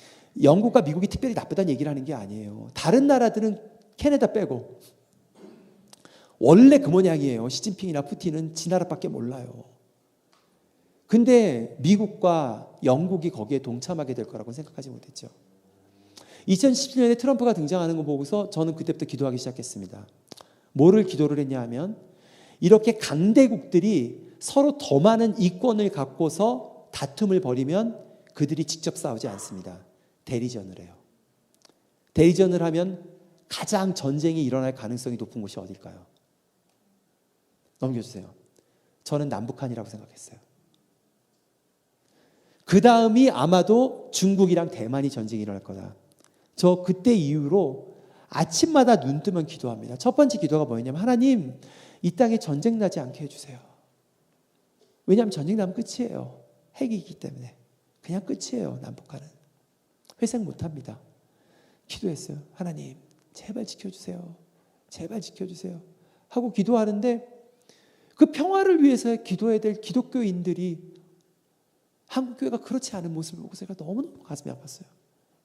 영국과 미국이 특별히 나쁘다는 얘기를 하는 게 아니에요. 다른 나라들은 캐나다 빼고 원래 그 모양이에요. 시진핑이나 푸틴은 지 나라밖에 몰라요. 근데 미국과 영국이 거기에 동참하게 될 거라고 생각하지 못했죠. 2017년에 트럼프가 등장하는 거 보고서 저는 그때부터 기도하기 시작했습니다. 뭐를 기도를 했냐 하면 이렇게 강대국들이 서로 더 많은 이권을 갖고서 다툼을 벌이면 그들이 직접 싸우지 않습니다. 대리전을 해요. 대리전을 하면 가장 전쟁이 일어날 가능성이 높은 곳이 어딜까요? 넘겨주세요. 저는 남북한이라고 생각했어요. 그 다음이 아마도 중국이랑 대만이 전쟁이 일어날 거다. 저 그때 이후로 아침마다 눈 뜨면 기도합니다. 첫 번째 기도가 뭐였냐면 하나님, 이 땅에 전쟁 나지 않게 해주세요. 왜냐하면 전쟁 나면 끝이에요. 핵이 있기 때문에. 그냥 끝이에요. 남북한은. 회생 못합니다. 기도했어요. 하나님 제발 지켜주세요. 제발 지켜주세요. 하고 기도하는데 그 평화를 위해서 기도해야 될 기독교인들이 한국교회가 그렇지 않은 모습을 보고 제가 너무너무 가슴이 아팠어요.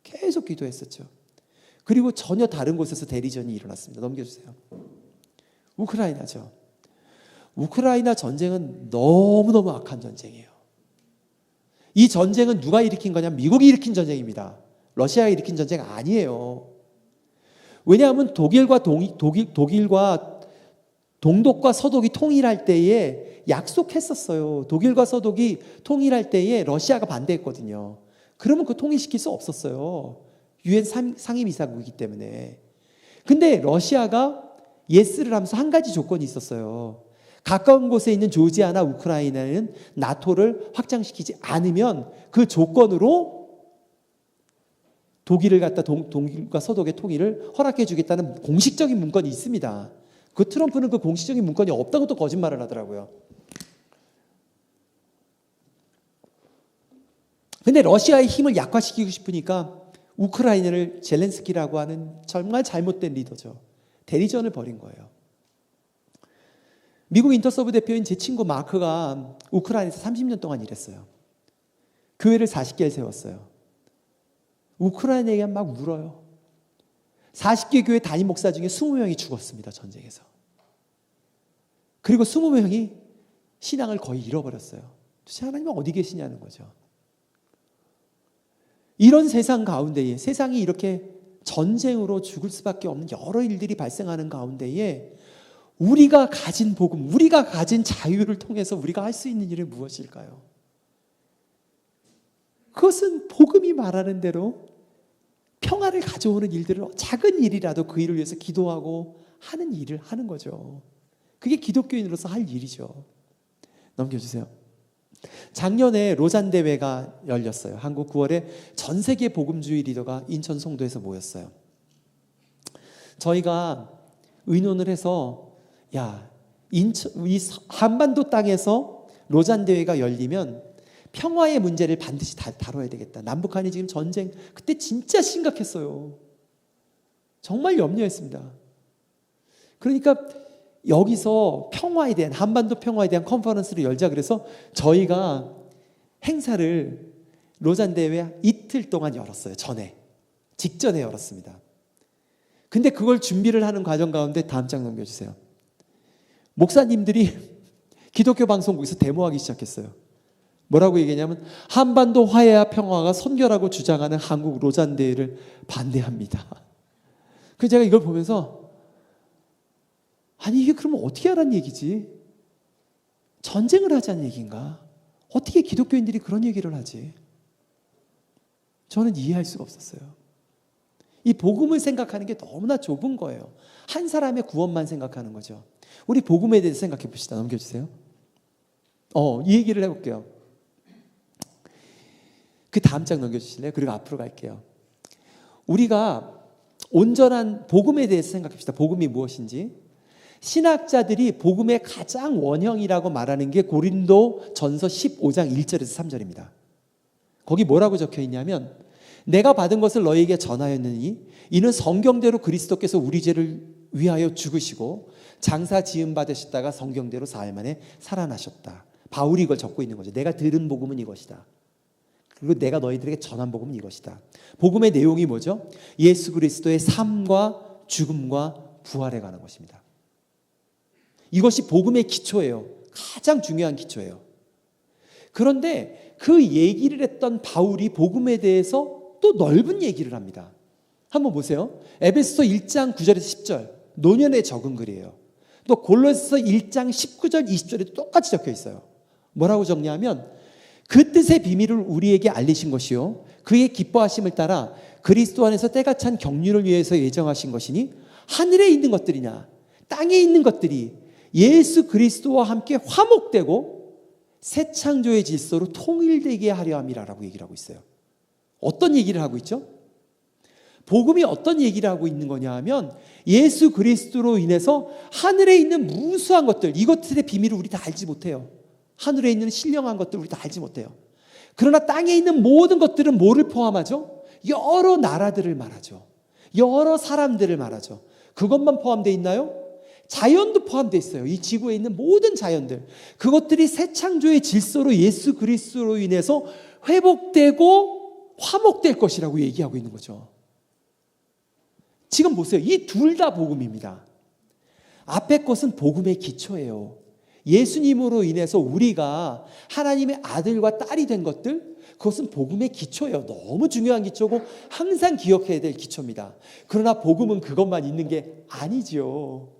계속 기도했었죠. 그리고 전혀 다른 곳에서 대리전이 일어났습니다. 넘겨주세요. 우크라이나죠. 우크라이나 전쟁은 너무너무 악한 전쟁이에요. 이 전쟁은 누가 일으킨 거냐면 미국이 일으킨 전쟁입니다. 러시아가 일으킨 전쟁 아니에요. 왜냐하면 독일과 동독과 서독이 통일할 때에 약속했었어요. 독일과 서독이 통일할 때에 러시아가 반대했거든요. 그러면 그 통일시킬 수 없었어요. 유엔 상임이사국이기 때문에. 근데 러시아가 예스를 하면서 한 가지 조건이 있었어요. 가까운 곳에 있는 조지아나 우크라이나는 나토를 확장시키지 않으면 그 조건으로 독일을 갖다 독일과 서독의 통일을 허락해 주겠다는 공식적인 문건이 있습니다. 그 트럼프는 그 공식적인 문건이 없다고 또 거짓말을 하더라고요. 근데 러시아의 힘을 약화시키고 싶으니까 우크라이나를 젤렌스키라고 하는 정말 잘못된 리더죠. 대리전을 벌인 거예요. 미국 인터서브 대표인 제 친구 마크가 우크라이나에서 30년 동안 일했어요. 교회를 40개를 세웠어요. 우크라이나 얘기하면 막 울어요. 40개 교회 담임 목사 중에 20명이 죽었습니다. 전쟁에서. 그리고 20명이 신앙을 거의 잃어버렸어요. 도대체 하나님은 어디 계시냐는 거죠. 이런 세상 가운데에, 세상이 이렇게 전쟁으로 죽을 수밖에 없는 여러 일들이 발생하는 가운데에 우리가 가진 복음, 우리가 가진 자유를 통해서 우리가 할 수 있는 일이 무엇일까요? 그것은 복음이 말하는 대로 평화를 가져오는 일들을, 작은 일이라도 그 일을 위해서 기도하고 하는 일을 하는 거죠. 그게 기독교인으로서 할 일이죠. 넘겨주세요. 작년에 로잔 대회가 열렸어요. 한국 9월에 전 세계 복음주의 리더가 인천 송도에서 모였어요. 저희가 의논을 해서 이 한반도 땅에서 로잔 대회가 열리면 평화의 문제를 반드시 다뤄야 되겠다. 남북한이 지금 전쟁 그때 진짜 심각했어요. 정말 염려했습니다. 그러니까 여기서 평화에 대한, 한반도 평화에 대한 컨퍼런스를 열자 그래서 저희가 행사를 로잔 대회 이틀 동안 열었어요. 직전에 열었습니다. 근데 그걸 준비를 하는 과정 가운데 다음 장 넘겨주세요. 목사님들이 기독교 방송국에서 데모하기 시작했어요. 뭐라고 얘기했냐면 한반도 화해와 평화가 선결하고 주장하는 한국 로잔 대회를 반대합니다. 그래서 제가 이걸 보면서 아니 이게 그러면 어떻게 하라는 얘기지? 전쟁을 하자는 얘기인가? 어떻게 기독교인들이 그런 얘기를 하지? 저는 이해할 수가 없었어요. 이 복음을 생각하는 게 너무나 좁은 거예요. 한 사람의 구원만 생각하는 거죠. 우리 복음에 대해서 생각해 봅시다. 넘겨주세요. 이 얘기를 해볼게요. 그 다음 장 넘겨주실래요? 그리고 앞으로 갈게요. 우리가 온전한 복음에 대해서 생각합시다. 복음이 무엇인지. 신학자들이 복음의 가장 원형이라고 말하는 게 고린도 전서 15장 1절에서 3절입니다. 거기 뭐라고 적혀 있냐면 내가 받은 것을 너희에게 전하였느니 이는 성경대로 그리스도께서 우리 죄를 위하여 죽으시고 장사 지음 받으셨다가 성경대로 사흘 만에 살아나셨다. 바울이 이걸 적고 있는 거죠. 내가 들은 복음은 이것이다. 그리고 내가 너희들에게 전한 복음은 이것이다. 복음의 내용이 뭐죠? 예수 그리스도의 삶과 죽음과 부활에 관한 것입니다. 이것이 복음의 기초예요. 가장 중요한 기초예요. 그런데 그 얘기를 했던 바울이 복음에 대해서 또 넓은 얘기를 합니다. 한번 보세요. 에베소서 1장 9절에서 10절 노년에 적은 글이에요. 또 골로새서 1장 19절 20절에도 똑같이 적혀 있어요. 뭐라고 적냐면 그 뜻의 비밀을 우리에게 알리신 것이요 그의 기뻐하심을 따라 그리스도 안에서 때가 찬 경륜을 위해서 예정하신 것이니 하늘에 있는 것들이냐 땅에 있는 것들이 예수 그리스도와 함께 화목되고 새 창조의 질서로 통일되게 하려 함이라고 얘기를 하고 있어요. 어떤 얘기를 하고 있죠? 복음이 어떤 얘기를 하고 있는 거냐 하면 예수 그리스도로 인해서 하늘에 있는 무수한 것들, 이것들의 비밀을 우리 다 알지 못해요. 하늘에 있는 신령한 것들 우리 다 알지 못해요. 그러나 땅에 있는 모든 것들은 뭐를 포함하죠? 여러 나라들을 말하죠. 여러 사람들을 말하죠. 그것만 포함되어 있나요? 자연도 포함되어 있어요. 이 지구에 있는 모든 자연들. 그것들이 새 창조의 질서로 예수 그리스도로 인해서 회복되고 화목될 것이라고 얘기하고 있는 거죠. 지금 보세요. 이 둘 다 복음입니다. 앞에 것은 복음의 기초예요. 예수님으로 인해서 우리가 하나님의 아들과 딸이 된 것들, 그것은 복음의 기초예요. 너무 중요한 기초고 항상 기억해야 될 기초입니다. 그러나 복음은 그것만 있는 게 아니죠.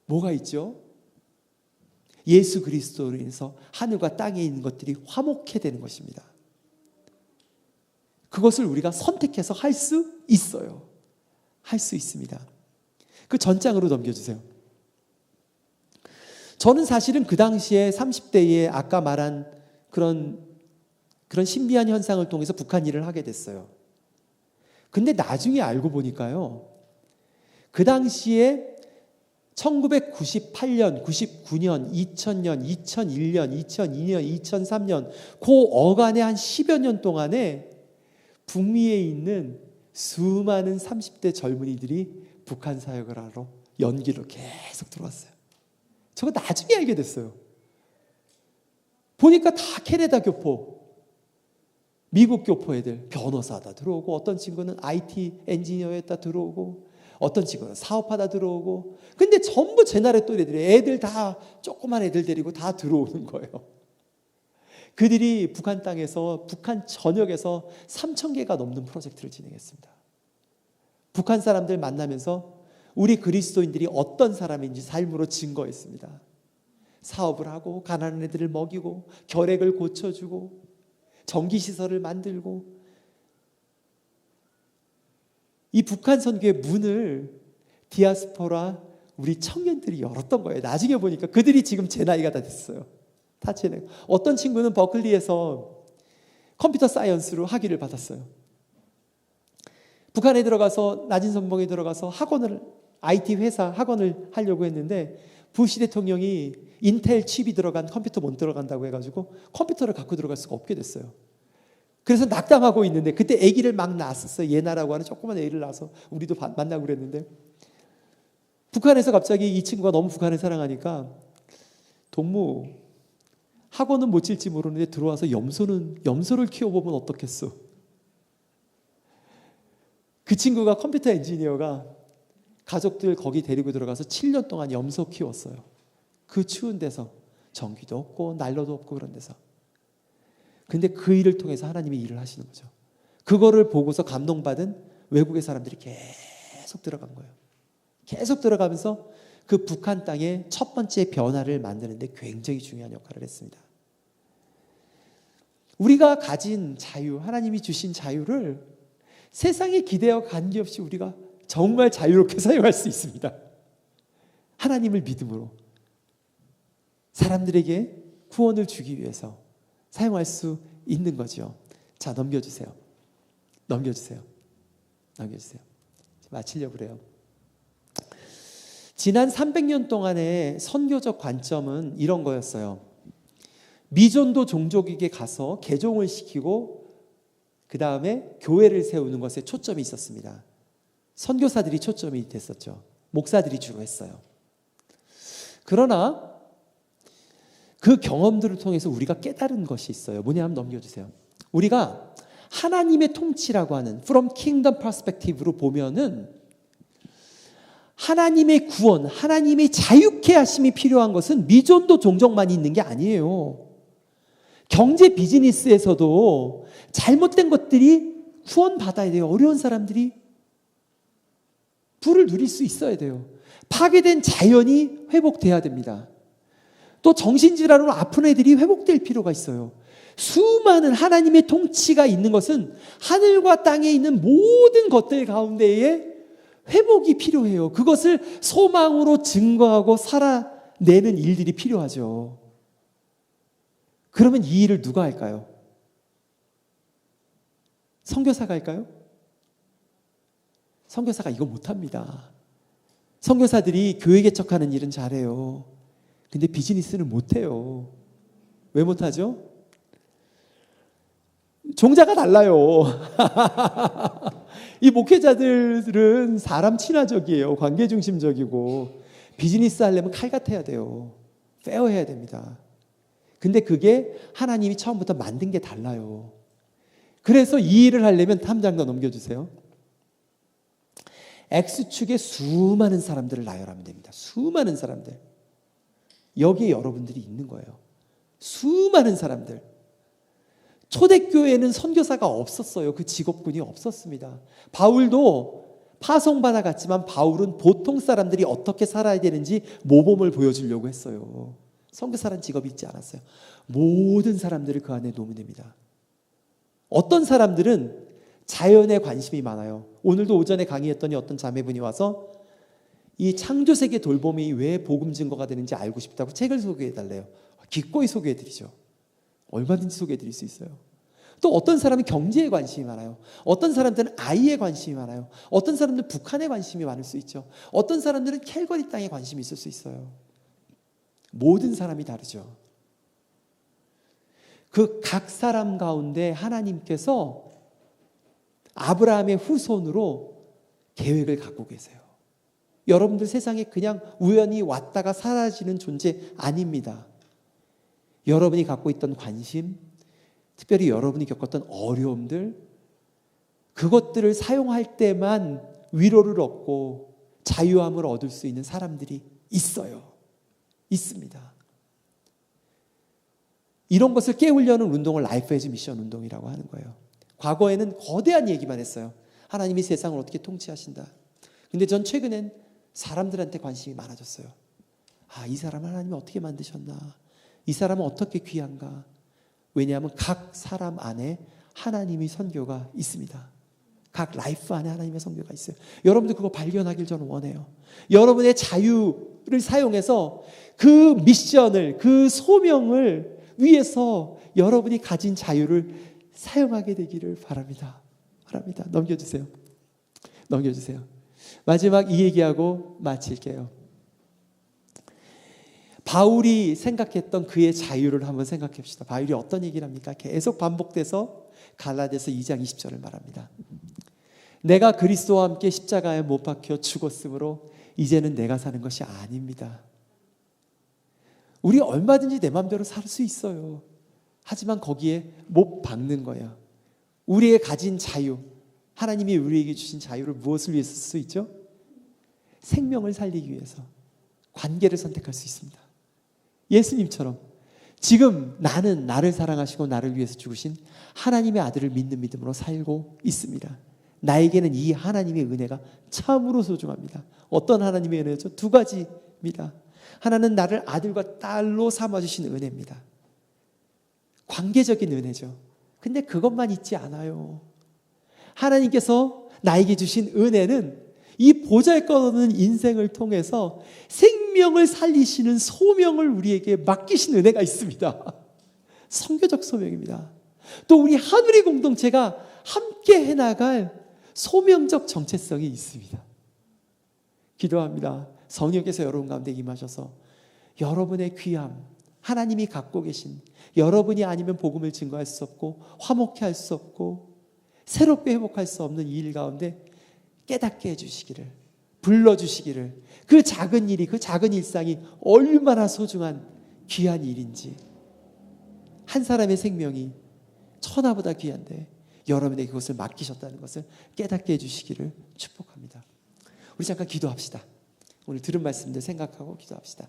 뭐가 있죠? 예수 그리스도로 인해서 하늘과 땅에 있는 것들이 화목해 되는 것입니다. 그것을 우리가 선택해서 할 수 있어요. 할 수 있습니다. 그 전장으로 넘겨주세요. 저는 사실은 그 당시에 30대에 아까 말한 그런 신비한 현상을 통해서 북한 일을 하게 됐어요. 근데 나중에 알고 보니까요. 그 당시에 1998년, 99년, 2000년, 2001년, 2002년, 2003년 그 어간의 한 10여 년 동안에 북미에 있는 수많은 30대 젊은이들이 북한 사역을 하러 연기로 계속 들어왔어요. 저거 나중에 알게 됐어요. 보니까 다 캐나다 교포, 미국 교포 애들, 변호사다 들어오고 어떤 친구는 IT 엔지니어에다 들어오고 어떤 친구는 사업하다 들어오고 근데 전부 제 나라 또래들이 애들 다 조그만 애들 데리고 다 들어오는 거예요. 그들이 북한 땅에서 북한 전역에서 3,000개가 넘는 프로젝트를 진행했습니다. 북한 사람들 만나면서 우리 그리스도인들이 어떤 사람인지 삶으로 증거했습니다. 사업을 하고 가난한 애들을 먹이고 결핵을 고쳐주고 전기시설을 만들고 이 북한 선교의 문을 디아스포라 우리 청년들이 열었던 거예요. 나중에 보니까 그들이 지금 제 나이가 다 됐어요. 다 제 나이. 어떤 친구는 버클리에서 컴퓨터 사이언스로 학위를 받았어요. 북한에 들어가서 낮은 선봉에 들어가서 학원을 IT 회사 학원을 하려고 했는데 부시 대통령이 인텔 칩이 들어간 컴퓨터 못 들어간다고 해가지고 컴퓨터를 갖고 들어갈 수가 없게 됐어요. 그래서 낙담하고 있는데 그때 아기를 막 낳았었어요. 예나라고 하는 조그만 아기를 낳아서 우리도 만나고 그랬는데 북한에서 갑자기 이 친구가 너무 북한을 사랑하니까 동무 학원은 못 칠지 모르는데 들어와서 염소를 키워보면 어떻겠어. 그 친구가 컴퓨터 엔지니어가 가족들 거기 데리고 들어가서 7년 동안 염소 키웠어요. 그 추운 데서 전기도 없고 난로도 없고 그런 데서. 근데 그 일을 통해서 하나님이 일을 하시는 거죠. 그거를 보고서 감동받은 외국의 사람들이 계속 들어간 거예요. 계속 들어가면서 그 북한 땅의 첫 번째 변화를 만드는데 굉장히 중요한 역할을 했습니다. 우리가 가진 자유, 하나님이 주신 자유를 세상에 기대와 관계없이 우리가 정말 자유롭게 사용할 수 있습니다. 하나님을 믿음으로 사람들에게 구원을 주기 위해서 사용할 수 있는 거죠. 자, 넘겨주세요. 마치려고 그래요. 지난 300년 동안의 선교적 관점은 이런 거였어요. 미전도 종족에게 가서 개종을 시키고 그 다음에 교회를 세우는 것에 초점이 있었습니다. 선교사들이 초점이 됐었죠. 목사들이 주로 했어요. 그러나 그 경험들을 통해서 우리가 깨달은 것이 있어요. 뭐냐 하면 넘겨주세요. 우리가 하나님의 통치라고 하는 From Kingdom Perspective로 보면은 하나님의 구원, 하나님의 자유케 하심이 필요한 것은 미전도 종족만 있는 게 아니에요. 경제 비즈니스에서도 잘못된 것들이 구원받아야 돼요. 어려운 사람들이 부를 누릴 수 있어야 돼요. 파괴된 자연이 회복돼야 됩니다. 또 정신질환으로 아픈 애들이 회복될 필요가 있어요. 수많은 하나님의 통치가 있는 것은 하늘과 땅에 있는 모든 것들 가운데에 회복이 필요해요. 그것을 소망으로 증거하고 살아내는 일들이 필요하죠. 그러면 이 일을 누가 할까요? 선교사가 할까요? 선교사가 이거 못합니다. 선교사들이 교회 개척하는 일은 잘해요. 근데 비즈니스는 못해요. 왜 못하죠? 종자가 달라요. 이 목회자들은 사람 친화적이에요. 관계 중심적이고 비즈니스 하려면 칼 같아야 돼요. 페어해야 됩니다. 근데 그게 하나님이 처음부터 만든 게 달라요. 그래서 이 일을 하려면 탐장 더 넘겨주세요. X축에 수많은 사람들을 나열하면 됩니다. 수많은 사람들. 여기에 여러분들이 있는 거예요. 수많은 사람들. 초대교회에는 선교사가 없었어요. 그 직업군이 없었습니다. 바울도 파송받아 갔지만 바울은 보통 사람들이 어떻게 살아야 되는지 모범을 보여주려고 했어요. 선교사란 직업이 있지 않았어요. 모든 사람들을 그 안에 놓으면 됩니다. 어떤 사람들은 자연에 관심이 많아요. 오늘도 오전에 강의했더니 어떤 자매분이 와서 이 창조세계 돌봄이 왜 복음 증거가 되는지 알고 싶다고 책을 소개해달래요. 기꺼이 소개해드리죠. 얼마든지 소개해드릴 수 있어요. 또 어떤 사람은 경제에 관심이 많아요. 어떤 사람들은 아이에 관심이 많아요. 어떤 사람들은 북한에 관심이 많을 수 있죠. 어떤 사람들은 캘거리 땅에 관심이 있을 수 있어요. 모든 사람이 다르죠. 그 각 사람 가운데 하나님께서 아브라함의 후손으로 계획을 갖고 계세요. 여러분들 세상에 그냥 우연히 왔다가 사라지는 존재 아닙니다. 여러분이 갖고 있던 관심, 특별히 여러분이 겪었던 어려움들, 그것들을 사용할 때만 위로를 얻고 자유함을 얻을 수 있는 사람들이 있어요. 있습니다. 이런 것을 깨우려는 운동을 라이프 에즈 미션 운동이라고 하는 거예요. 과거에는 거대한 얘기만 했어요. 하나님이 세상을 어떻게 통치하신다. 근데 전 최근엔 사람들한테 관심이 많아졌어요. 아, 이 사람 하나님이 어떻게 만드셨나? 이 사람은 어떻게 귀한가? 왜냐하면 각 사람 안에 하나님의 선교가 있습니다. 각 라이프 안에 하나님의 선교가 있어요. 여러분들 그거 발견하길 저는 원해요. 여러분의 자유를 사용해서 그 미션을, 그 소명을 위해서 여러분이 가진 자유를 사용하게 되기를 바랍니다. 바랍니다. 넘겨주세요. 마지막 이 얘기하고 마칠게요. 바울이 생각했던 그의 자유를 한번 생각해 봅시다. 바울이 어떤 얘기를 합니까? 계속 반복돼서 갈라디아서 2장 20절을 말합니다. 내가 그리스도와 함께 십자가에 못 박혀 죽었으므로 이제는 내가 사는 것이 아닙니다. 우리 얼마든지 내 마음대로 살 수 있어요. 하지만 거기에 못 박는 거예요. 우리의 가진 자유, 하나님이 우리에게 주신 자유를 무엇을 위해서 쓸 수 있죠? 생명을 살리기 위해서 관계를 선택할 수 있습니다. 예수님처럼 지금 나는 나를 사랑하시고 나를 위해서 죽으신 하나님의 아들을 믿는 믿음으로 살고 있습니다. 나에게는 이 하나님의 은혜가 참으로 소중합니다. 어떤 하나님의 은혜죠? 두 가지입니다. 하나는 나를 아들과 딸로 삼아주신 은혜입니다. 관계적인 은혜죠. 근데 그것만 있지 않아요. 하나님께서 나에게 주신 은혜는 이 보잘것없는 인생을 통해서 생명을 살리시는 소명을 우리에게 맡기신 은혜가 있습니다. 선교적 소명입니다. 또 우리 하누리 공동체가 함께 해나갈 소명적 정체성이 있습니다. 기도합니다. 성령께서 여러분 가운데 임하셔서 여러분의 귀함, 하나님이 갖고 계신, 여러분이 아니면 복음을 증거할 수 없고 화목케 할 수 없고 새롭게 회복할 수 없는 이 일 가운데 깨닫게 해주시기를, 불러주시기를, 그 작은 일이, 그 작은 일상이 얼마나 소중한 귀한 일인지, 한 사람의 생명이 천하보다 귀한데 여러분에게 그것을 맡기셨다는 것을 깨닫게 해주시기를 축복합니다. 우리 잠깐 기도합시다. 오늘 들은 말씀들 생각하고 기도합시다.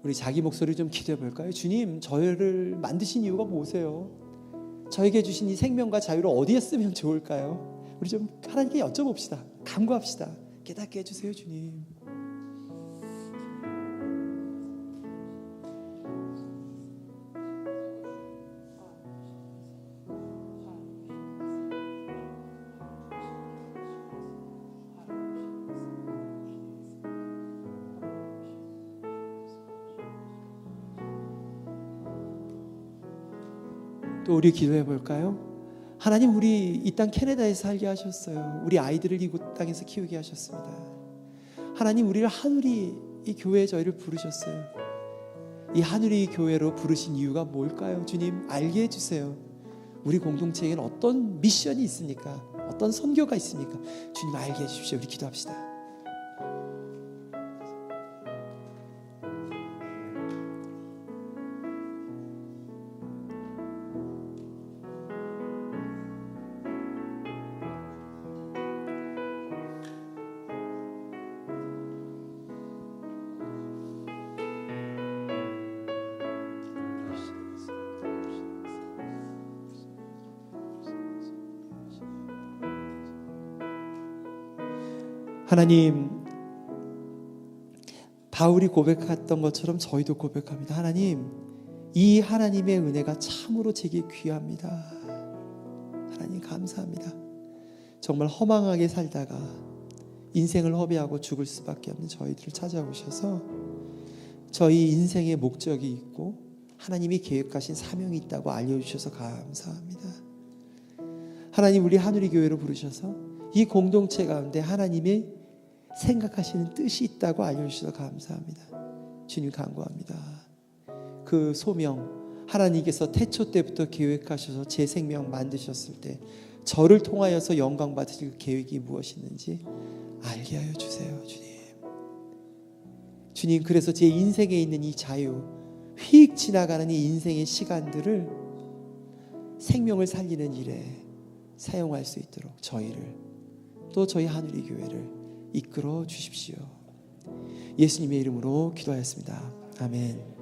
우리 자기 목소리 좀 기도해 볼까요? 주님, 저를 만드신 이유가 뭐세요? 저에게 주신 이 생명과 자유를 어디에 쓰면 좋을까요? 우리 좀 하나님께 여쭤봅시다. 간구합시다. 깨닫게 해주세요, 주님. 또 우리 기도해 볼까요? 하나님, 우리 이 땅 캐나다에 살게 하셨어요. 우리 아이들을 이곳 땅에서 키우게 하셨습니다. 하나님, 우리를 하누리 이 교회에 저희를 부르셨어요. 이 하누리 교회로 부르신 이유가 뭘까요? 주님, 알게 해주세요. 우리 공동체에는 어떤 미션이 있습니까? 어떤 선교가 있습니까? 주님, 알게 해주십시오. 우리 기도합시다. 하나님, 바울이 고백했던 것처럼 저희도 고백합니다. 하나님, 이 하나님의 은혜가 참으로 제게 귀합니다. 하나님, 감사합니다. 정말 허망하게 살다가 인생을 허비하고 죽을 수밖에 없는 저희들을 찾아오셔서 저희 인생의 목적이 있고 하나님이 계획하신 사명이 있다고 알려주셔서 감사합니다. 하나님, 우리 하누리 교회로 부르셔서 이 공동체 가운데 하나님의 생각하시는 뜻이 있다고 알려주셔서 감사합니다. 주님, 간구합니다. 그 소명, 하나님께서 태초 때부터 계획하셔서 제 생명 만드셨을 때 저를 통하여서 영광 받으실 그 계획이 무엇이었는지 알게 하여 주세요. 주님, 그래서 제 인생에 있는 이 자유, 휙 지나가는 이 인생의 시간들을 생명을 살리는 일에 사용할 수 있도록 저희를, 또 저희 하누리 교회를 이끌어 주십시오. 예수님의 이름으로 기도하였습니다. 아멘.